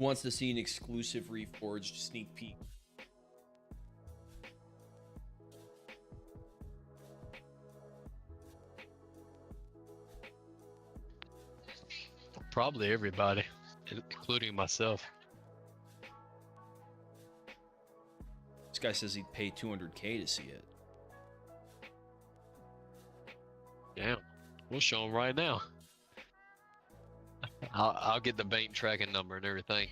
Who wants to see an exclusive Reforged sneak peek? Probably everybody, including myself. This guy says he'd pay 200K to see it. Damn, we'll show him right now. I'll get the bank tracking number and everything.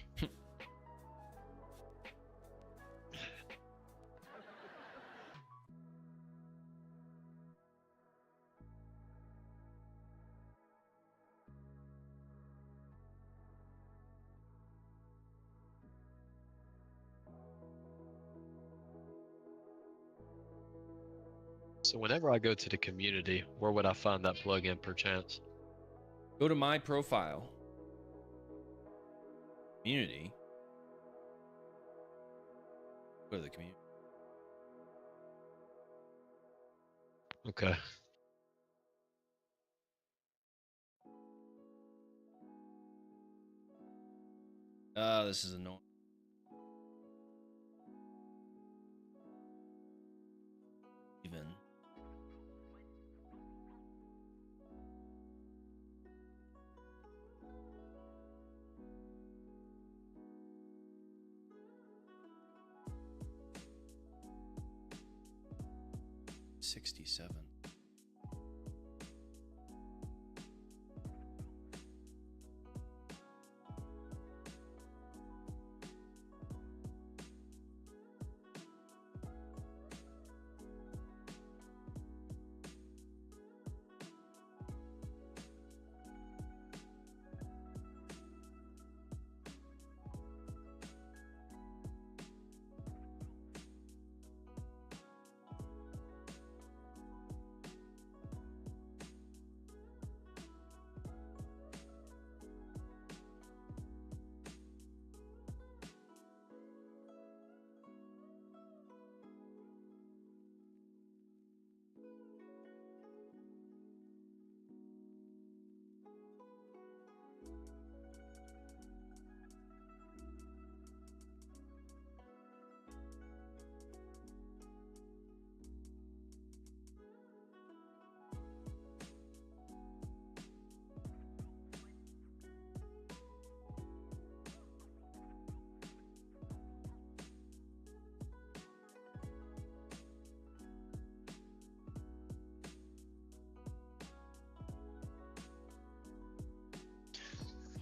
So whenever I go to the community, where would I find that plugin perchance? Go to my profile. Community. Go to the community. Okay. This is annoying. Even. $67.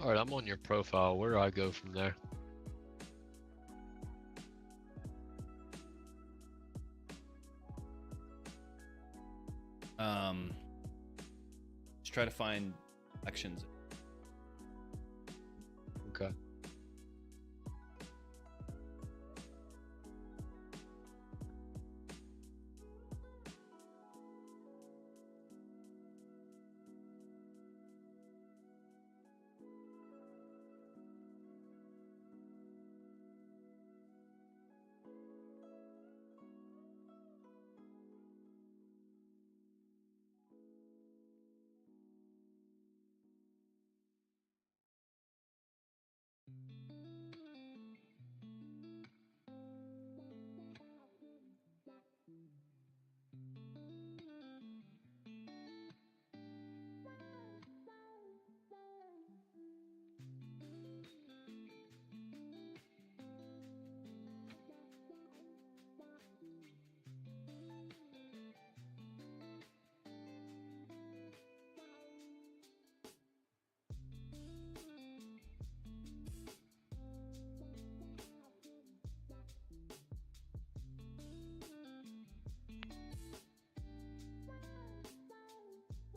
All right, I'm on your profile. Where do I go from there? Just try to find actions. Okay.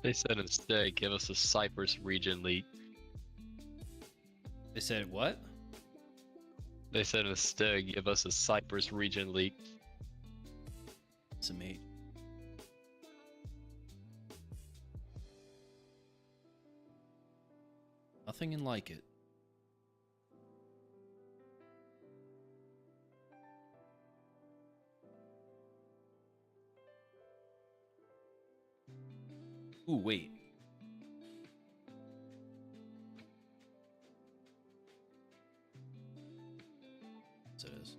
They said instead, give us a Cyprus region lead. They said what? They said instead, give us a Cyprus region lead. It's a mate. Nothing in like it. Ooh, wait. Yes, it is.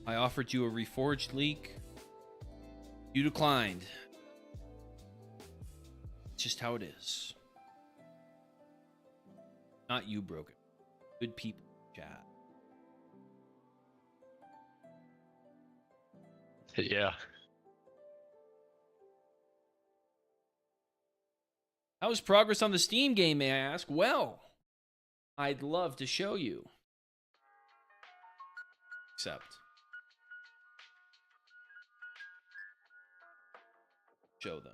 I offered you a reforged leak. You declined. It's just how it is. Not you broke it. Good people, chat. Yeah. How's progress on the Steam game, may I ask? Well, I'd love to show you. Except. Show them.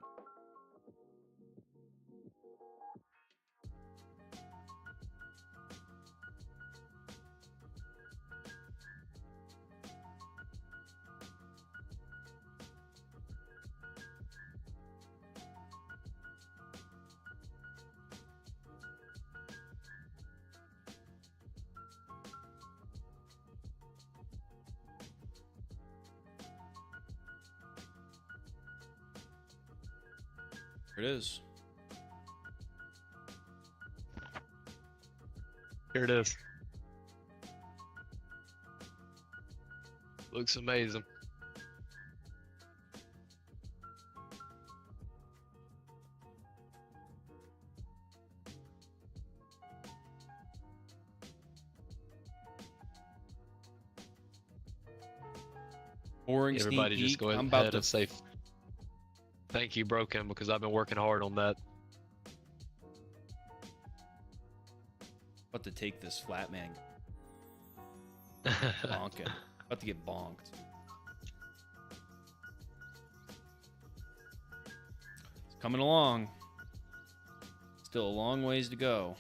Here it is. Here it is. Looks amazing. Boring Everybody sneak just peek. go I'm ahead about to and say thank you, Broken, because I've been working hard on that. about to take this flat man bonking. About to get bonked. It's coming along. Still a long ways to go.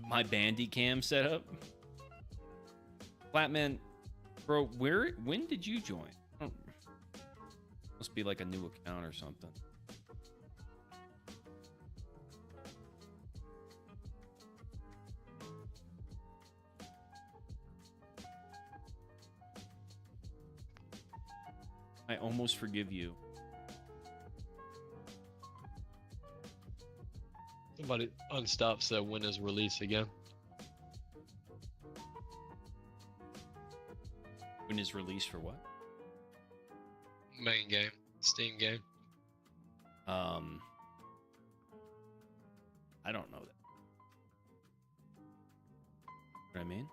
My Bandicam setup. Flatman, bro, when did you join? Must be like a new account or something. I almost forgive you. Somebody unstop said when is release again? When is released for what? Main game, Steam game. I don't know that. You know what I mean?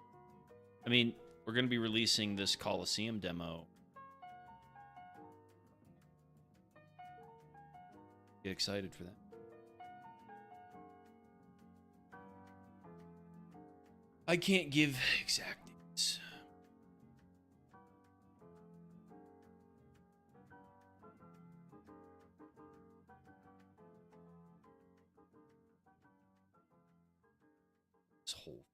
I mean, we're going to be releasing this Coliseum demo. Get excited for that. I can't give exact dates. This whole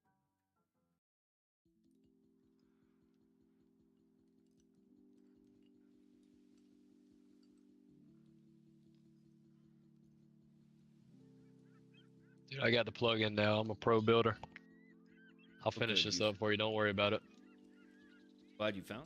Dude, I got the plug in now. I'm a pro builder. I'll finish good, this you- up for you. Don't worry about it. Glad you found.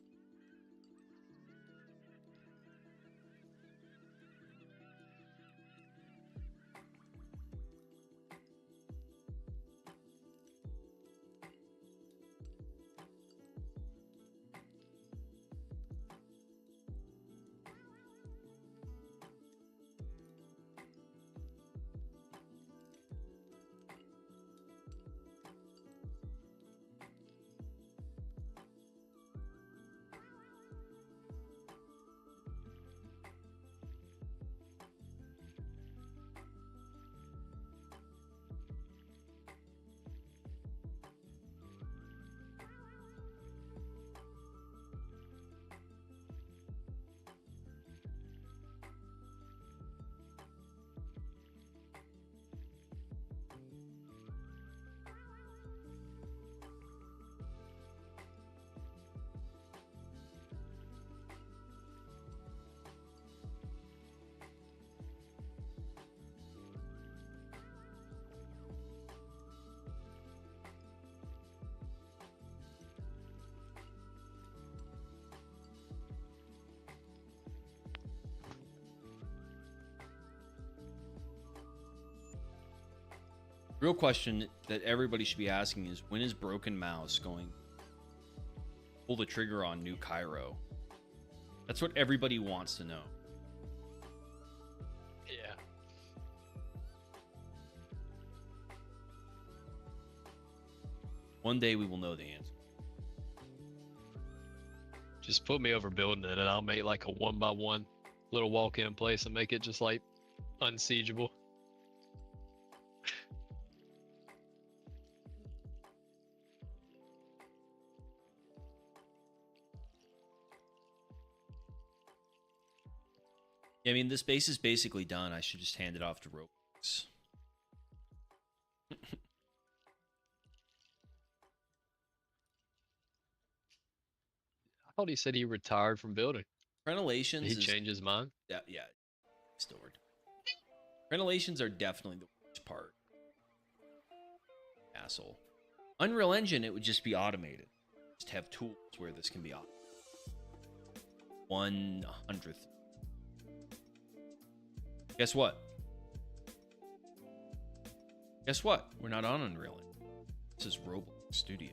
Real question that everybody should be asking is, when is Broken Mouse going to pull the trigger on New Cairo? That's what everybody wants to know. Yeah. One day we will know the answer. Just put me over building it, and I'll make like a 1x1 little walk-in place and make it just like unsiegeable. Yeah, I mean, this base is basically done. I should just hand it off to Roblox. I thought he said he retired from building. Crenellations Did he is change his mind? yeah, stored. Crenellations are definitely the worst part. Asshole. Unreal Engine, it would just be automated. Just have tools where this can be automated. 1/100th. Guess what? Guess what? We're not on Unreal Engine. This is Roblox Studio.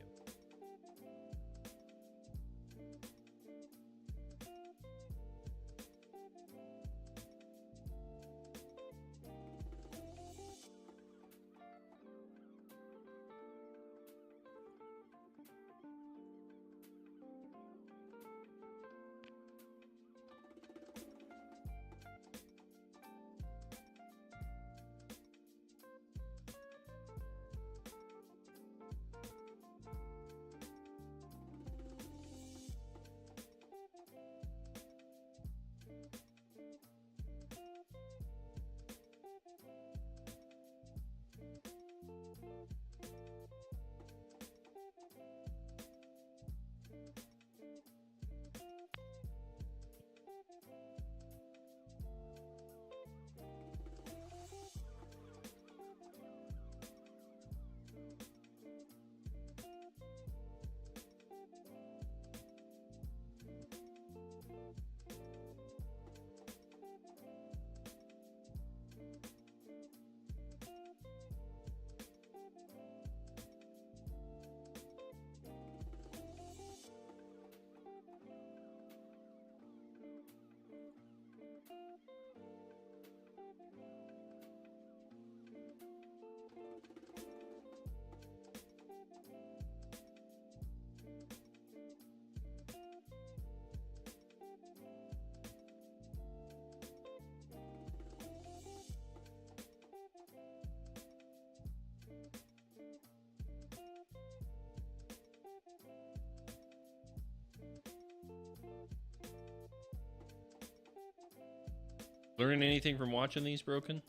Learning anything from watching these, Broken?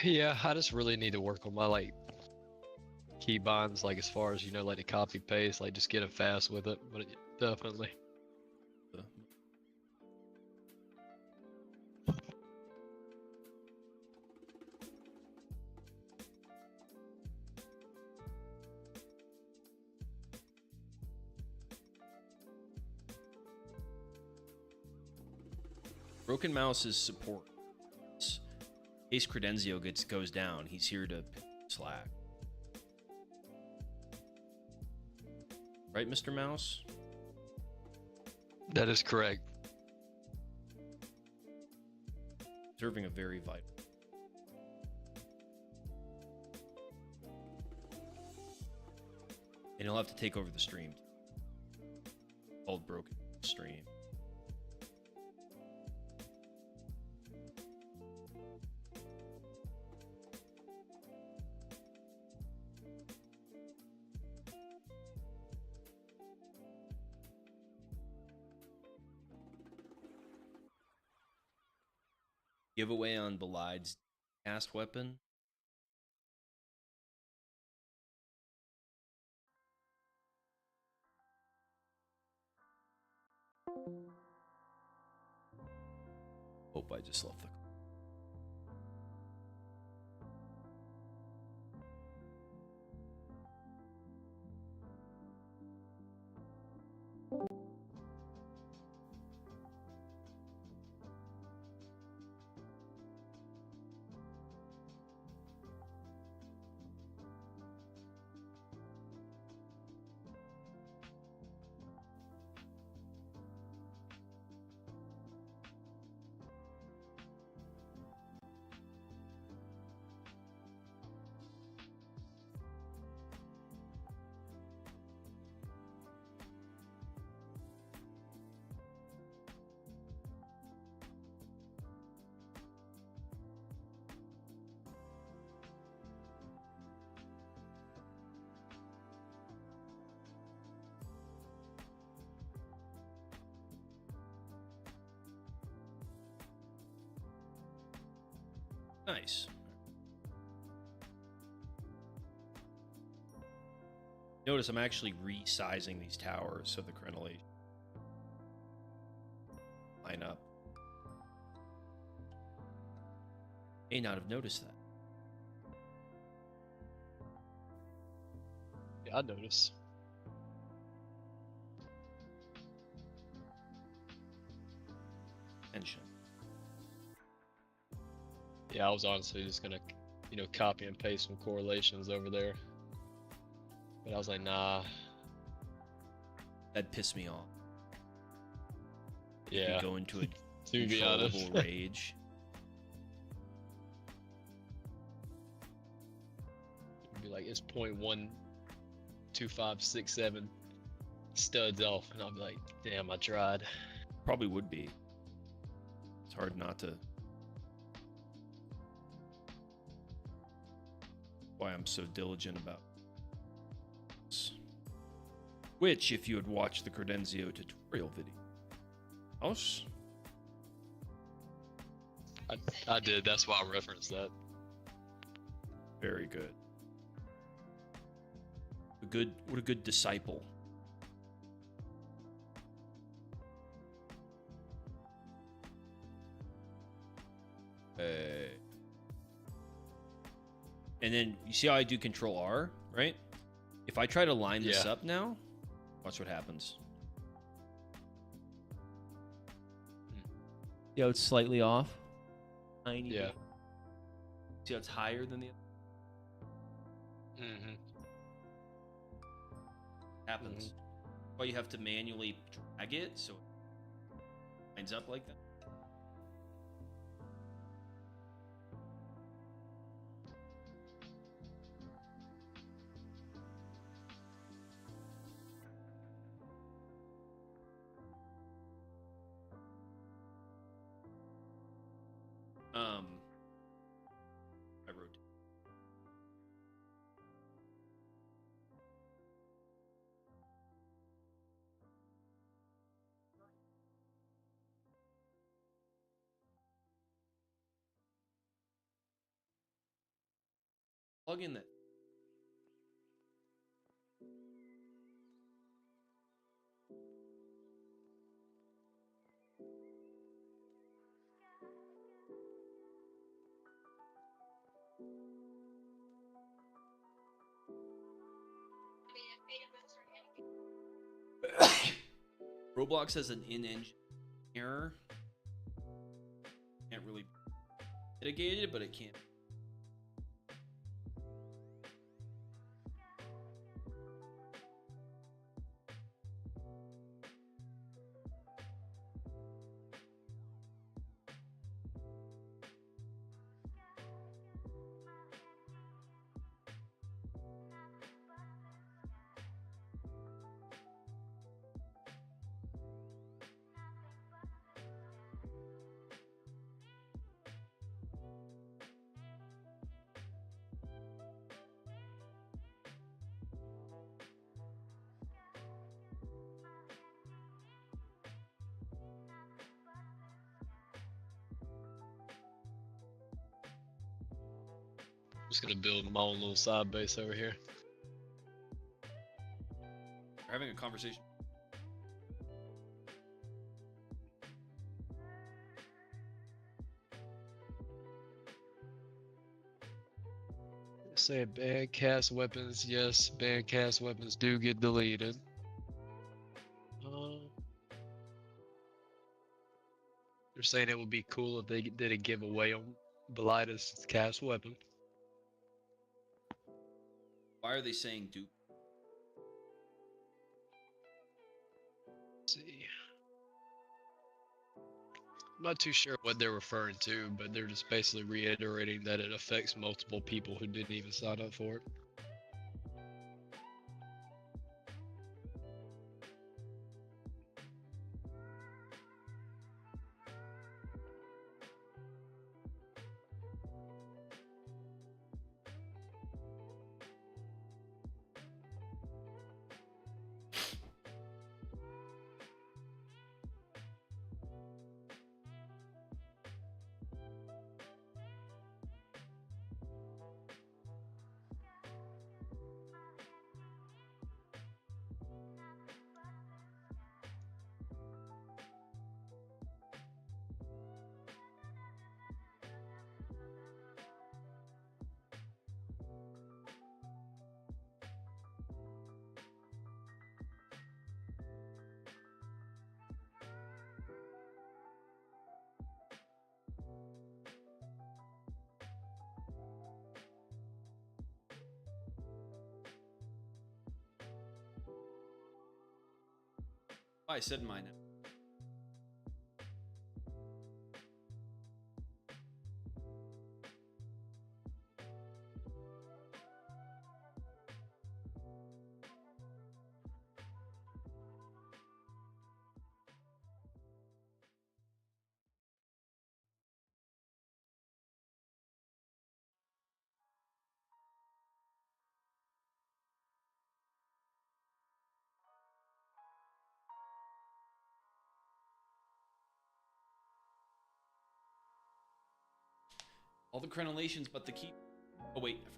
Yeah, I just really need to work on my like keybinds, like as far as like the copy paste, like just getting fast with it. But definitely. Broken Mouse's support. In case Credenzio goes down, he's here to pick up slack. Right, Mr. Mouse? That is correct. Serving a very vital. And he'll have to take over the stream. Called Broken Stream. Giveaway on Belide's cast weapon. Hope I just left the. Nice. Notice I'm actually resizing these towers so the crenellation line up. May not have noticed that. Yeah, I noticed. Tension. Yeah, I was honestly just gonna, copy and paste some correlations over there. But I was like, nah. That pissed me off. Yeah. You go into a To be honest. controllable rage. It'd be like, it's 0.12567 studs off, and I'll be like, damn, I tried. Probably would be. It's hard not to. Why I'm so diligent about this. Which, if you had watched the Credenzio tutorial video, house. I did. That's why I referenced that. Very good. What a good disciple. And then you see how I do Control R, right? If I try to line this Yeah. up now, watch what happens. See how it's slightly off? Tiny. Yeah. bit. See how it's higher than the other? Mm-hmm. Happens. Well, you have to manually drag it so it lines up like that. I wrote. Plug in that. Roblox has an in-engine error. mitigated, but it can't. Just gonna build my own little side base over here. We're having a conversation. Say ban cast weapons. Yes, ban cast weapons do get deleted. They're saying it would be cool if they did a giveaway on Belida's cast weapon. Why are they saying dupe? Let's see. I'm not too sure what they're referring to, but they're just basically reiterating that it affects multiple people who didn't even sign up for it. I said mine. All the crenellations but the key. Oh wait, I forgot.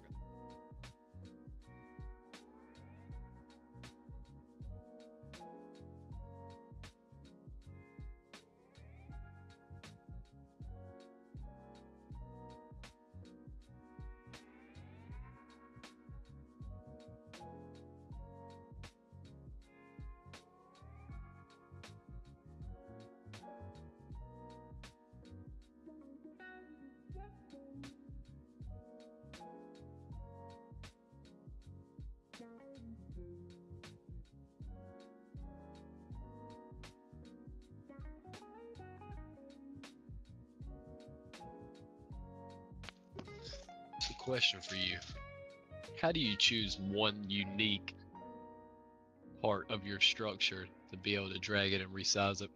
Question for you. How do you choose one unique part of your structure to be able to drag it and resize it?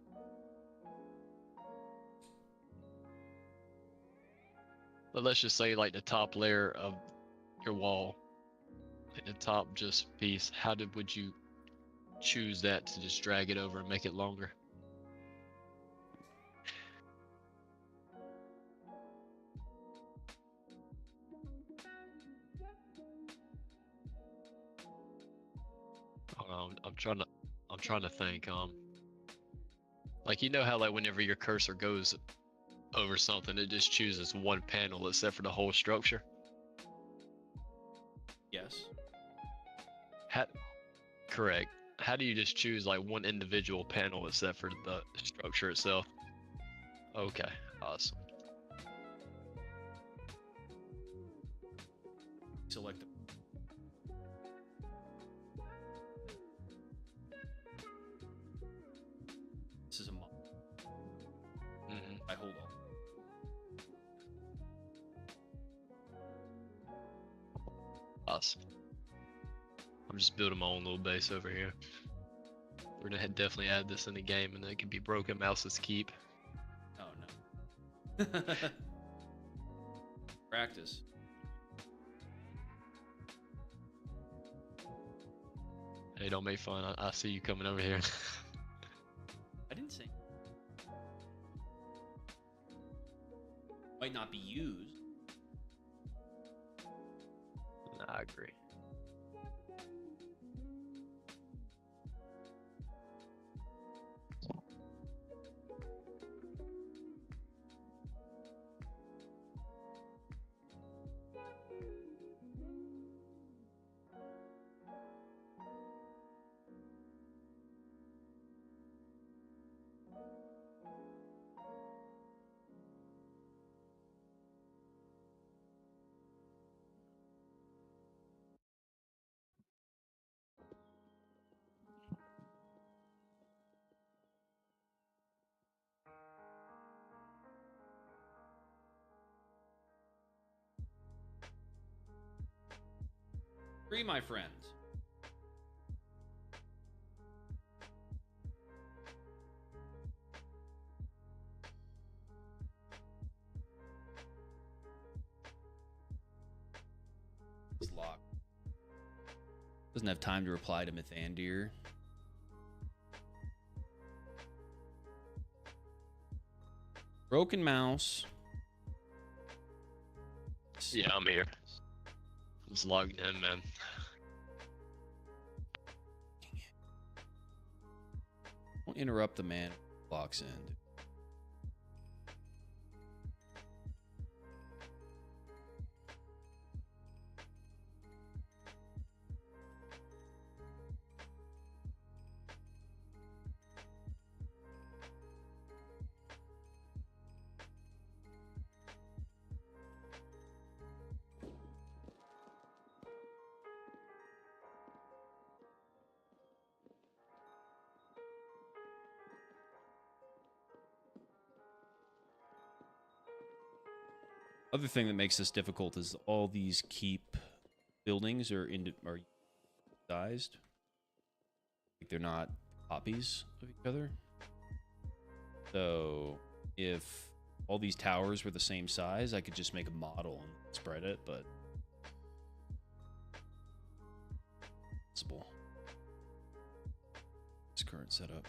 But let's just say like the top layer of your wall, like the top just piece, would you choose that to just drag it over and make it longer? I'm trying to think. Like you know how like whenever your cursor goes over something, it just chooses one panel except for the whole structure. Yes. Correct. How do you just choose like one individual panel except for the structure itself? Okay, awesome. Select. This is a mod. I hold on. Awesome. I'm just building my own little base over here. We're gonna definitely add this in the game, and it can be broken mouses keep. Oh no. Practice. Hey, don't make fun. I see you coming over here. I didn't say. Might not be used. Nah, I agree. Free, my friend. It's locked. Doesn't have time to reply to Mythandir. Broken mouse. Yeah, I'm here. I'm just logged in, man. Don't interrupt the man who locks in. Other thing that makes this difficult is all these keep buildings are sized. Like they're not copies of each other. So if all these towers were the same size, I could just make a model and spread it, but possible. This current setup.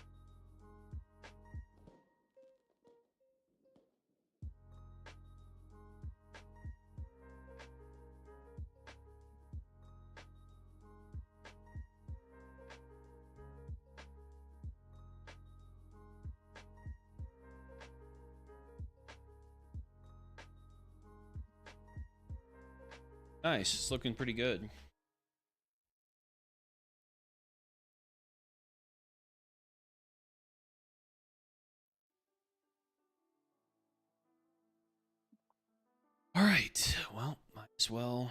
Nice, it's looking pretty good. All right, well, might as well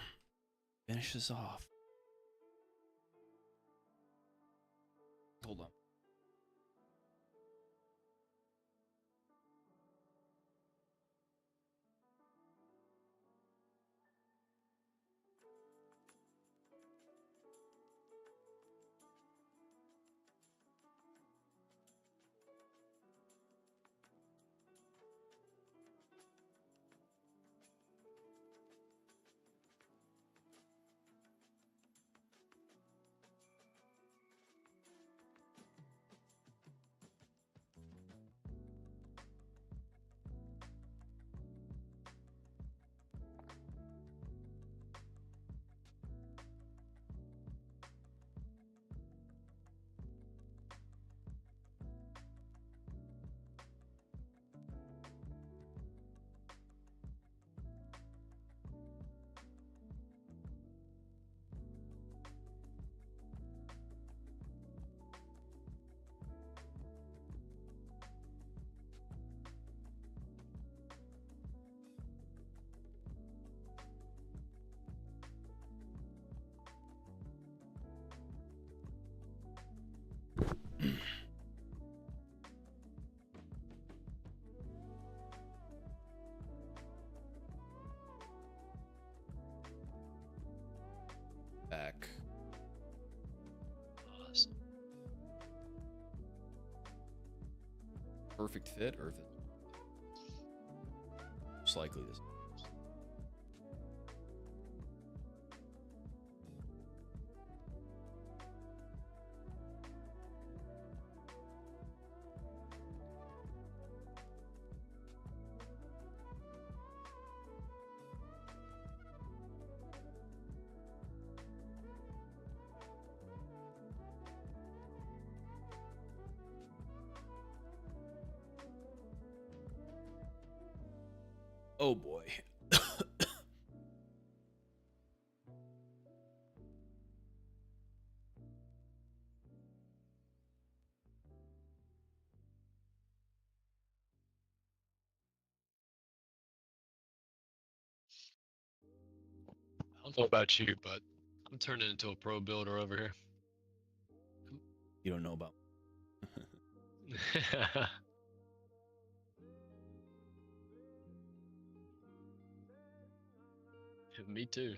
finish this off. Hold on. back. Awesome. Perfect fit, or if it's most likely this. Oh boy. I don't know about you, but I'm turning into a pro builder over here. You don't know about. Me too.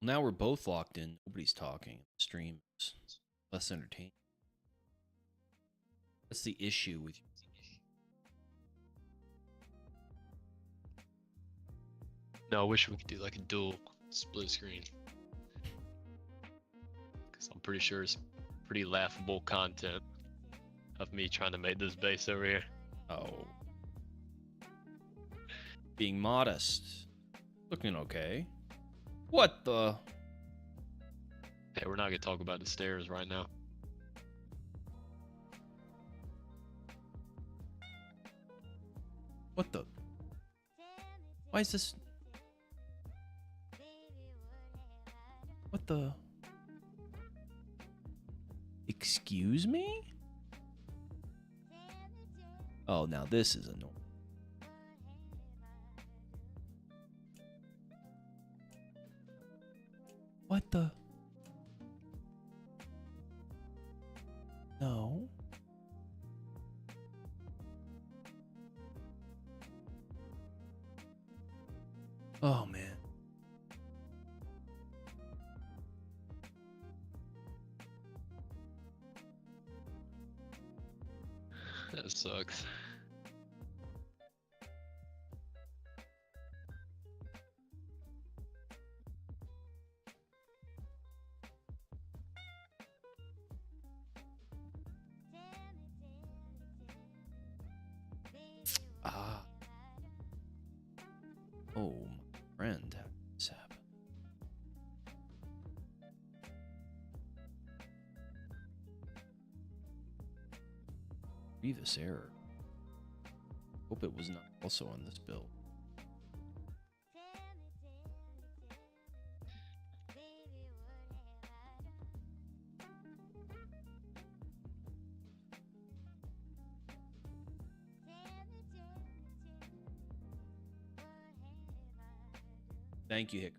Now we're both locked in. Nobody's talking. The stream is less entertaining. What's the issue with you? No, I wish we could do like a dual split screen. Because I'm pretty sure it's pretty laughable content of me trying to make this base over here. Oh. Being modest. Looking okay. What the? Hey, we're not gonna talk about the stairs right now. What the? Why is this? What the? Excuse me? Oh, now this is annoying. What the? No. Oh, man. That sucks. Ah. Oh, my friend. Sap. Grievous error. Hope it was not also on this bill. Thank you, Hick.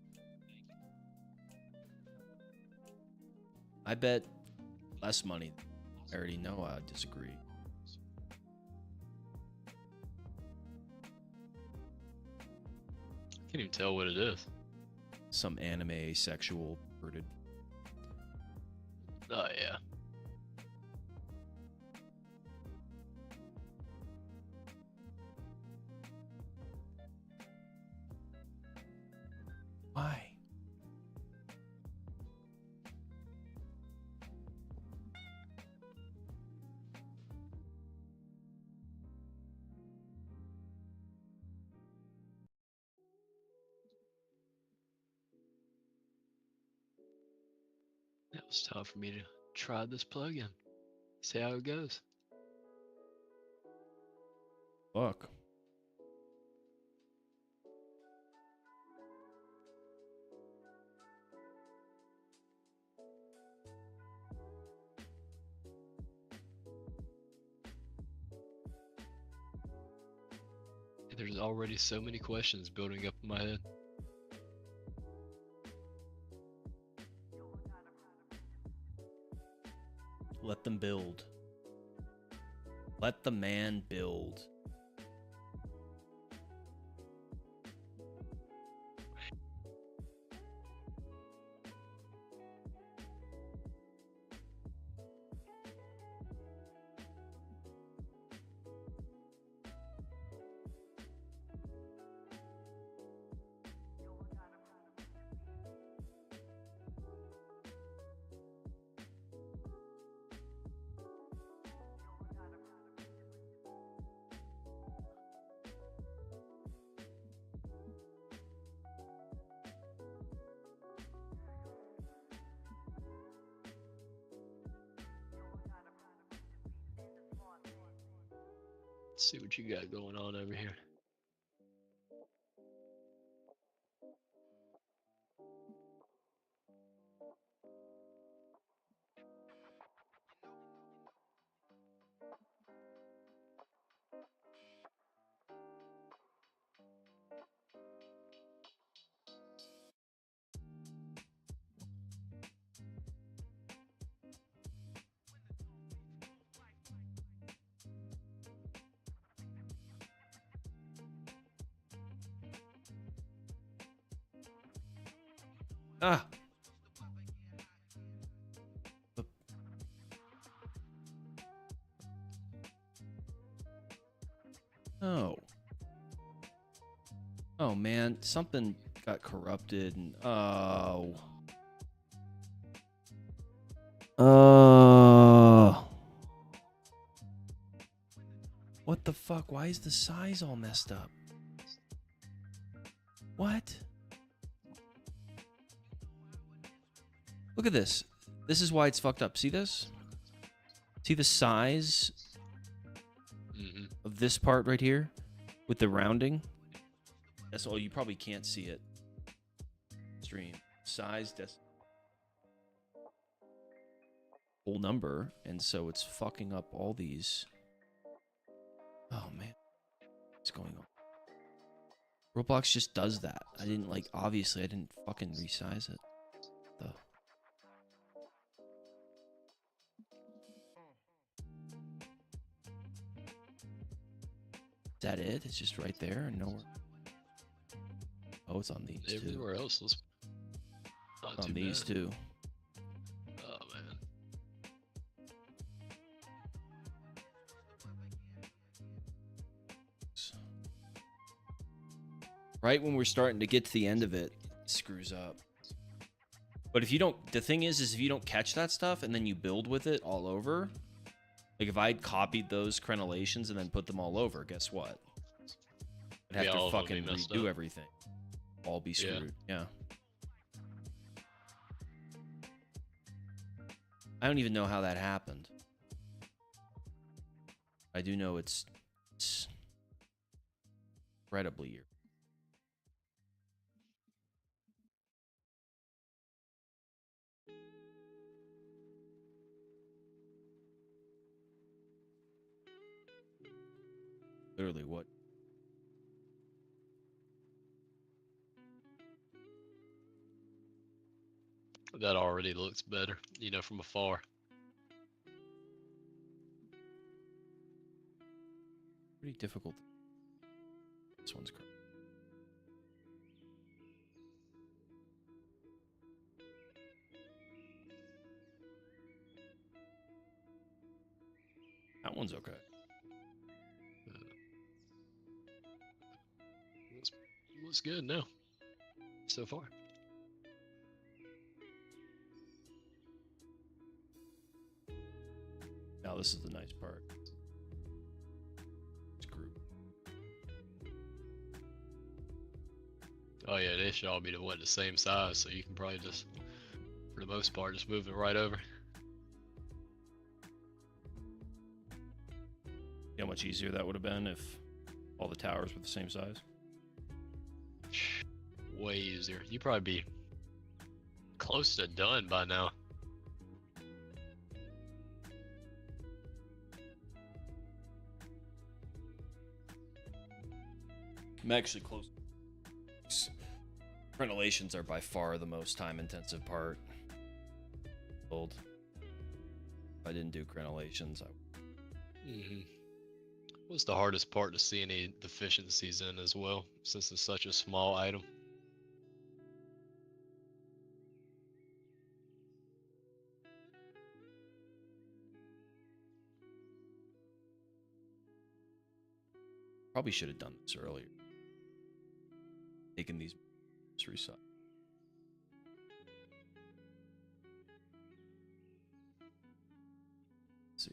I bet less money. I already know I disagree. Can't even tell what it is. Some anime asexual perverted. Oh yeah. Why? It was time for me to try this plugin. See how it goes. Fuck. There's already so many questions building up in my head. Let them build. Let the man build. Let's see what you got going on over here. Ah. Oh. Oh man, something got corrupted and oh. What the fuck? Why is the size all messed up? What? Look at this. This is why it's fucked up. See this? See the size of this part right here with the rounding? That's all. You probably can't see it. Stream. Size, whole number. And so it's fucking up all these. Oh, man. What's going on? Roblox just does that. I didn't like, obviously, I didn't fucking resize it. Though. Is that it? It's just right there and nowhere. Oh, it's on these too. Everywhere else is not On too these bad. too. Oh man. Right when we're starting to get to the end of it, it screws up. But if you don't, the thing is if you don't catch that stuff and then you build with it all over, like if I'd copied those crenellations and then put them all over, guess what? I'd have Yeah, all to of them fucking be messed redo up. everything. All be Yeah. screwed. Yeah. I don't even know how that happened. I do know it's incredibly weird. Literally what? That already looks better, you know, from afar. Pretty difficult. This one's correct. That one's okay. Looks good now. So far. Now this is the nice part. This group. Oh yeah, they should all be the same size, so you can probably just, for the most part, just move it right over. You know how much easier that would have been if all the towers were the same size? Way easier. You'd probably be close to done by now. I'm actually close. Crenellations are by far the most time-intensive part. If I didn't do crenellations, What's the hardest part to see any deficiencies in as well, since it's such a small item? probably should have done this earlier. Taken these reset. Let's see.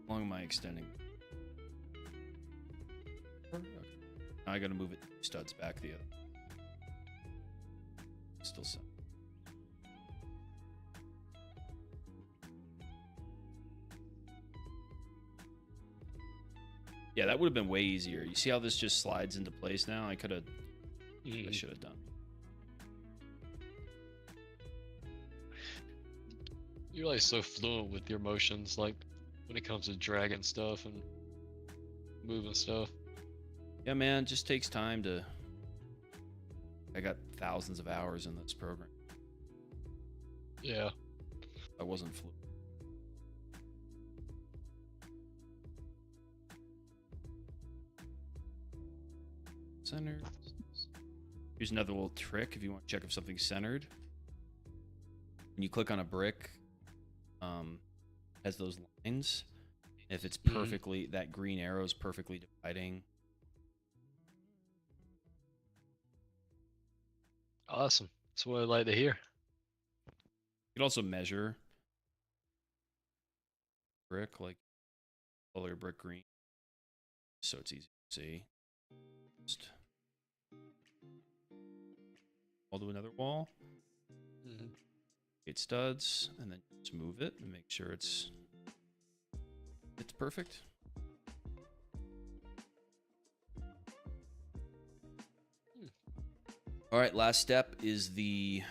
How long am I extending? Okay. Now I gotta move it studs back the other. Still set. Yeah, that would have been way easier. You see how this just slides into place now? I could have. I should have done. You're like so fluent with your motions, like when it comes to dragging stuff and moving stuff. Yeah, man, it just takes time to. I got thousands of hours in this program. Yeah. I wasn't fluent. centered. Here's another little trick if you want to check if something's centered. When you click on a brick, has those lines. If it's perfectly, that green arrow is perfectly dividing. Awesome. That's what I'd like to hear. You can also measure brick, like color brick green, so it's easy to see. Just I'll do another wall. 8 studs, and then just move it and make sure it's perfect. All right, last step is the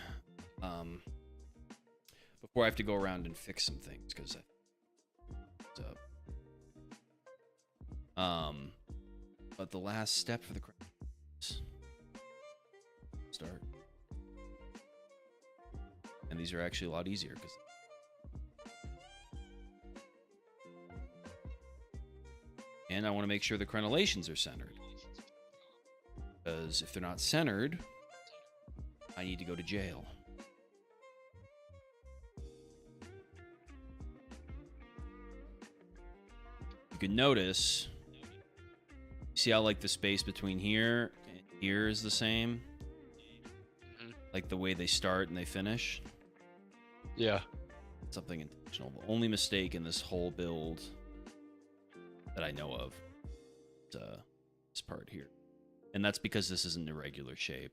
before I have to go around and fix some things because it's up. But the last step for the start, and these are actually a lot easier because and I want to make sure the crenellations are centered, because if they're not centered, I need to go to jail. You can notice, see how like the space between here and here is the same? Like the way they start and they finish? Yeah. Something intentional. The only mistake in this whole build that I know of is this part here. And that's because this is an irregular shape.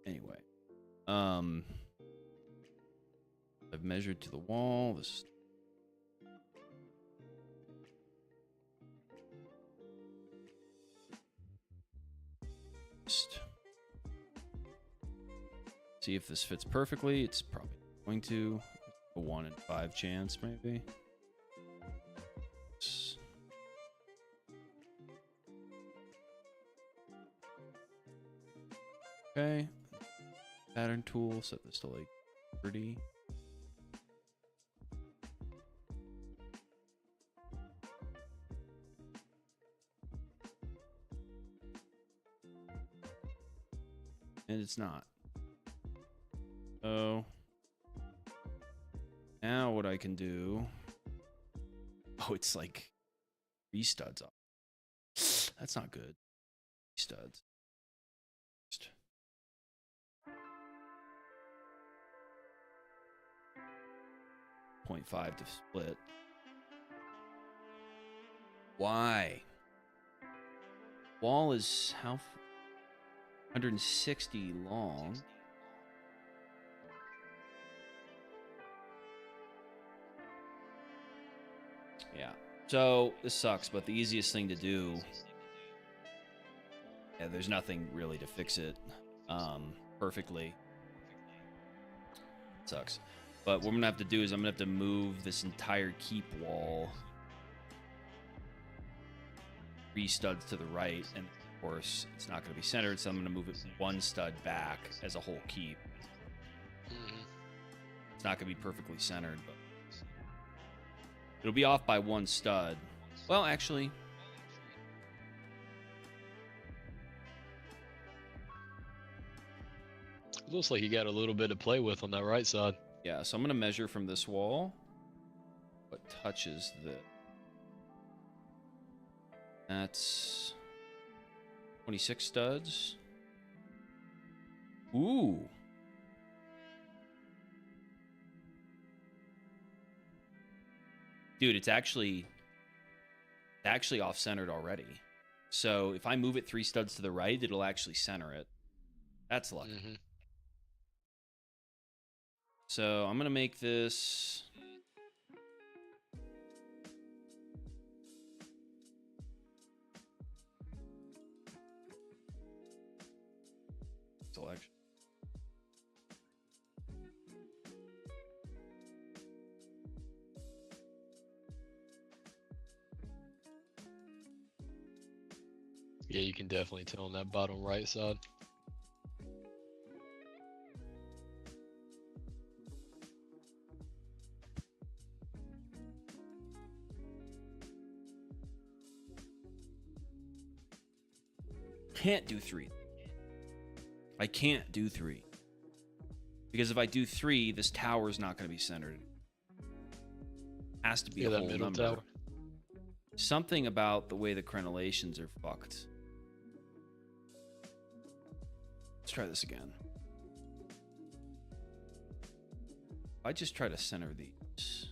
Anyway. I've measured to the wall. This just see if this fits perfectly. It's probably going to. A 1 in 5 chance, maybe. Okay. Pattern tool. Set this to like 30. And it's not. So now what I can do, oh, it's like 3 studs up. That's not good. 3 studs. 0.5 to split. Why? Wall is how 160 long. Yeah. So this sucks, but the easiest thing to do, yeah, there's nothing really to fix it perfectly. It sucks. But what I'm gonna have to do is I'm gonna have to move this entire keep wall 3 studs to the right, and of course it's not gonna be centered, so I'm gonna move it 1 stud back as a whole keep. It's not gonna be perfectly centered, but it'll be off by 1 stud. Well, actually, It looks like you got a little bit to play with on that right side. yeah, so I'm going to measure from this wall what touches the... That's 26 studs. Ooh. Dude, it's actually off-centered already. So if I move it 3 studs to the right, it'll actually center it. That's lucky. So I'm going to make this... selection. Yeah, you can definitely tell on that bottom right side. can't do 3. I can't do 3. Because if I do 3, this tower is not going to be centered. Has to be a that whole middle number. tower. Something about the way the crenellations are fucked. Let's try this again. If I just try to center these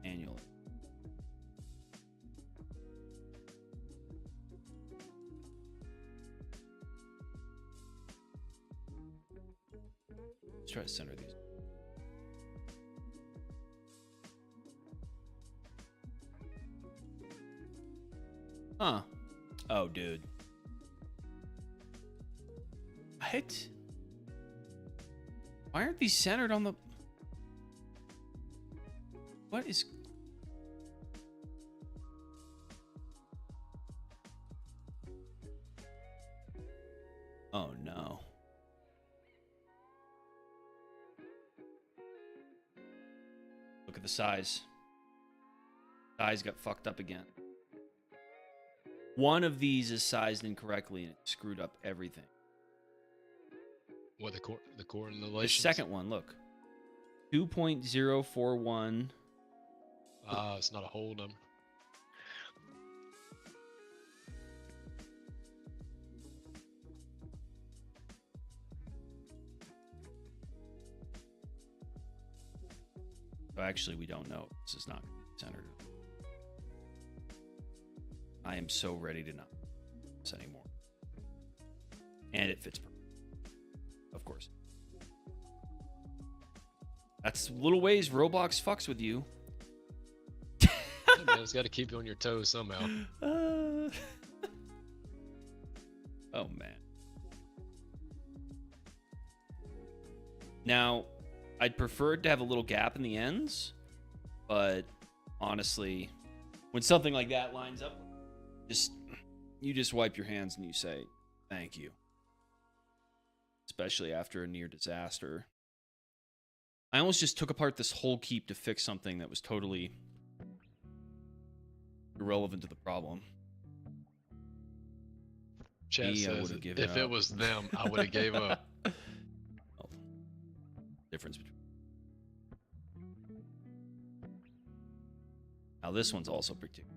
manually. Let's try to center these. Huh. Oh, dude. What? Why aren't these centered on the... What is... Oh, no. Look at the size. Size got fucked up again. One of these is sized incorrectly and it screwed up everything. What, the core and the The relations? second one, look. 2.041. It's not a whole number. So actually, we don't know. This is not centered. I am so ready to not do this anymore. And it fits perfect. Of course. That's little ways Roblox fucks with you. Hey, man, it's got to keep you on your toes somehow. Oh, man. Now, I'd prefer it to have a little gap in the ends, but honestly, when something like that lines up, you just wipe your hands and you say, thank you. Especially after a near disaster. I almost just took apart this whole keep to fix something that was totally irrelevant to the problem. Chat Me, I says would've given if up. it was them, I would have gave up. Oh, difference between. Now this one's also particular,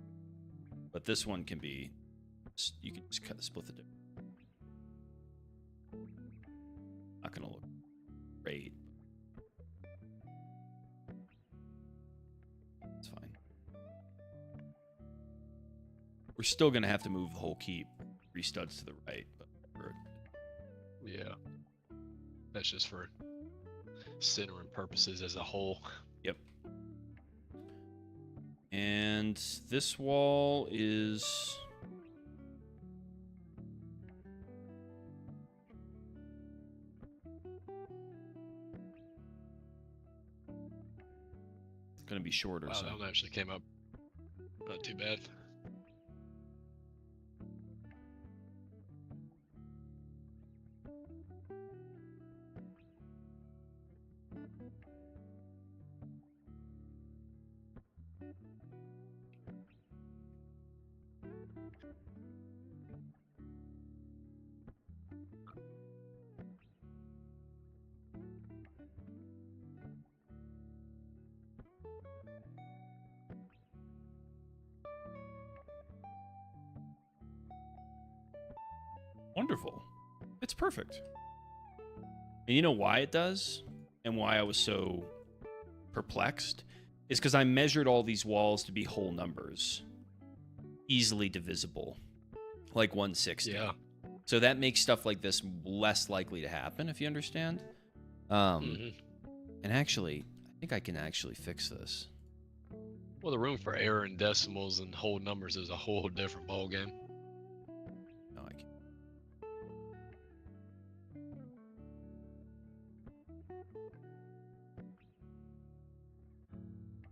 but this one can be. You can just split the difference. Not gonna look great. It's fine. We're still gonna have to move the whole keep 3 studs to the right, but Yeah. That's just for centering purposes as a whole. yep. And this wall is. Gonna be shorter. Wow, So. that one actually came up not too bad. Wonderful. It's perfect. And you know why it does? And why I was so perplexed? Is because I measured all these walls to be whole numbers. Easily divisible. Like 160. Yeah. So that makes stuff like this less likely to happen, if you understand. And actually, I think I can actually fix this. Well, the room for error in decimals and whole numbers is a whole different ballgame. No, I can't.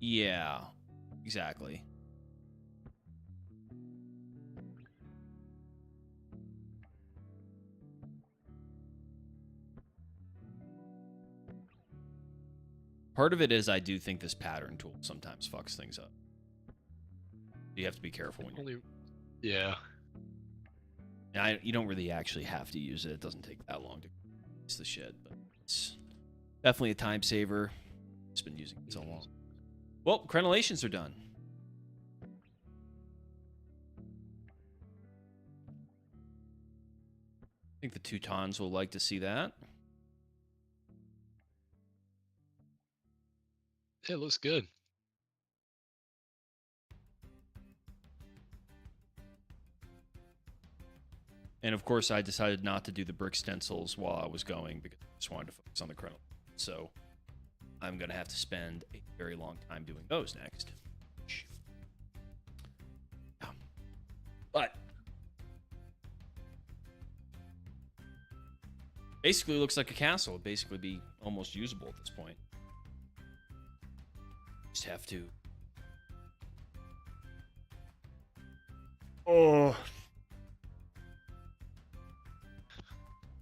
Yeah, exactly. Part of it is I do think this pattern tool sometimes fucks things up. You have to be careful when you. Yeah. And you don't really actually have to use it. It doesn't take that long to use the shed, but it's definitely a time saver. It's been using it so long. Well, crenellations are done. I think the Teutons will like to see that. It looks good. And of course, I decided not to do the brick stencils while I was going because I just wanted to focus on the crenellation. So I'm going to have to spend a very long time doing those next. Yeah. But basically, it looks like a castle. It'd basically be almost usable at this point. Just have to. Oh.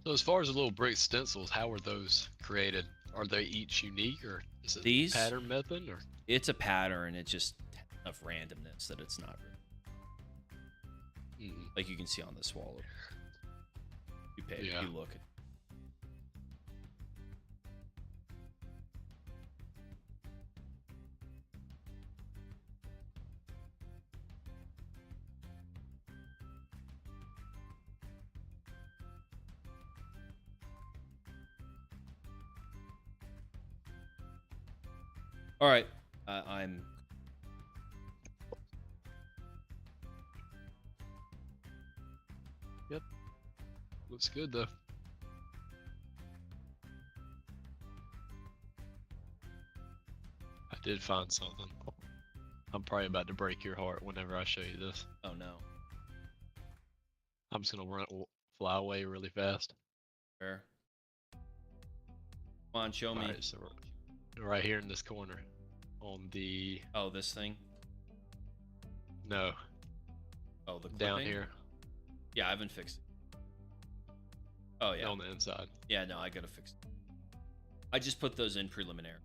So as far as the little brick stencils, how are those created? Are they each unique, or is it These? pattern method? Or It's a pattern. It's just enough randomness that it's not really. Like you can see on this wall. You pay. Yeah. You look. All right. I'm. looks good though. I did find something. I'm probably about to break your heart whenever I show you this. Oh no. I'm just gonna fly away really fast. Where? Come on, show me. Alright, so right here in this corner, on the Oh, this thing. no, Oh, the down clipping? here, Yeah, I haven't fixed it. Oh yeah. on the inside. Yeah, no, I gotta fix it. I just put those in preliminary.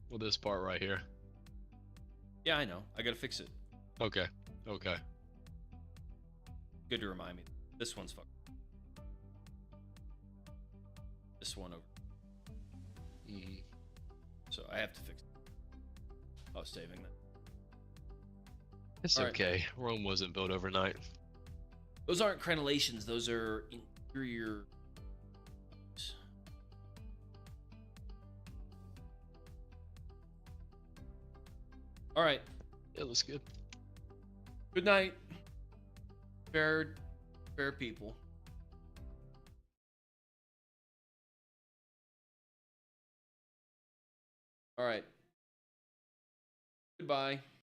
Well, this part right here. Yeah, I know. I gotta fix it. Okay. Okay. Good to remind me. This one's fucked. This one over. So I have to fix it. Oh, saving that. It's All right. okay. Rome wasn't built overnight. Those aren't crenellations. Those are interior. All right. It looks good. Good night. Fair people. All right. Goodbye.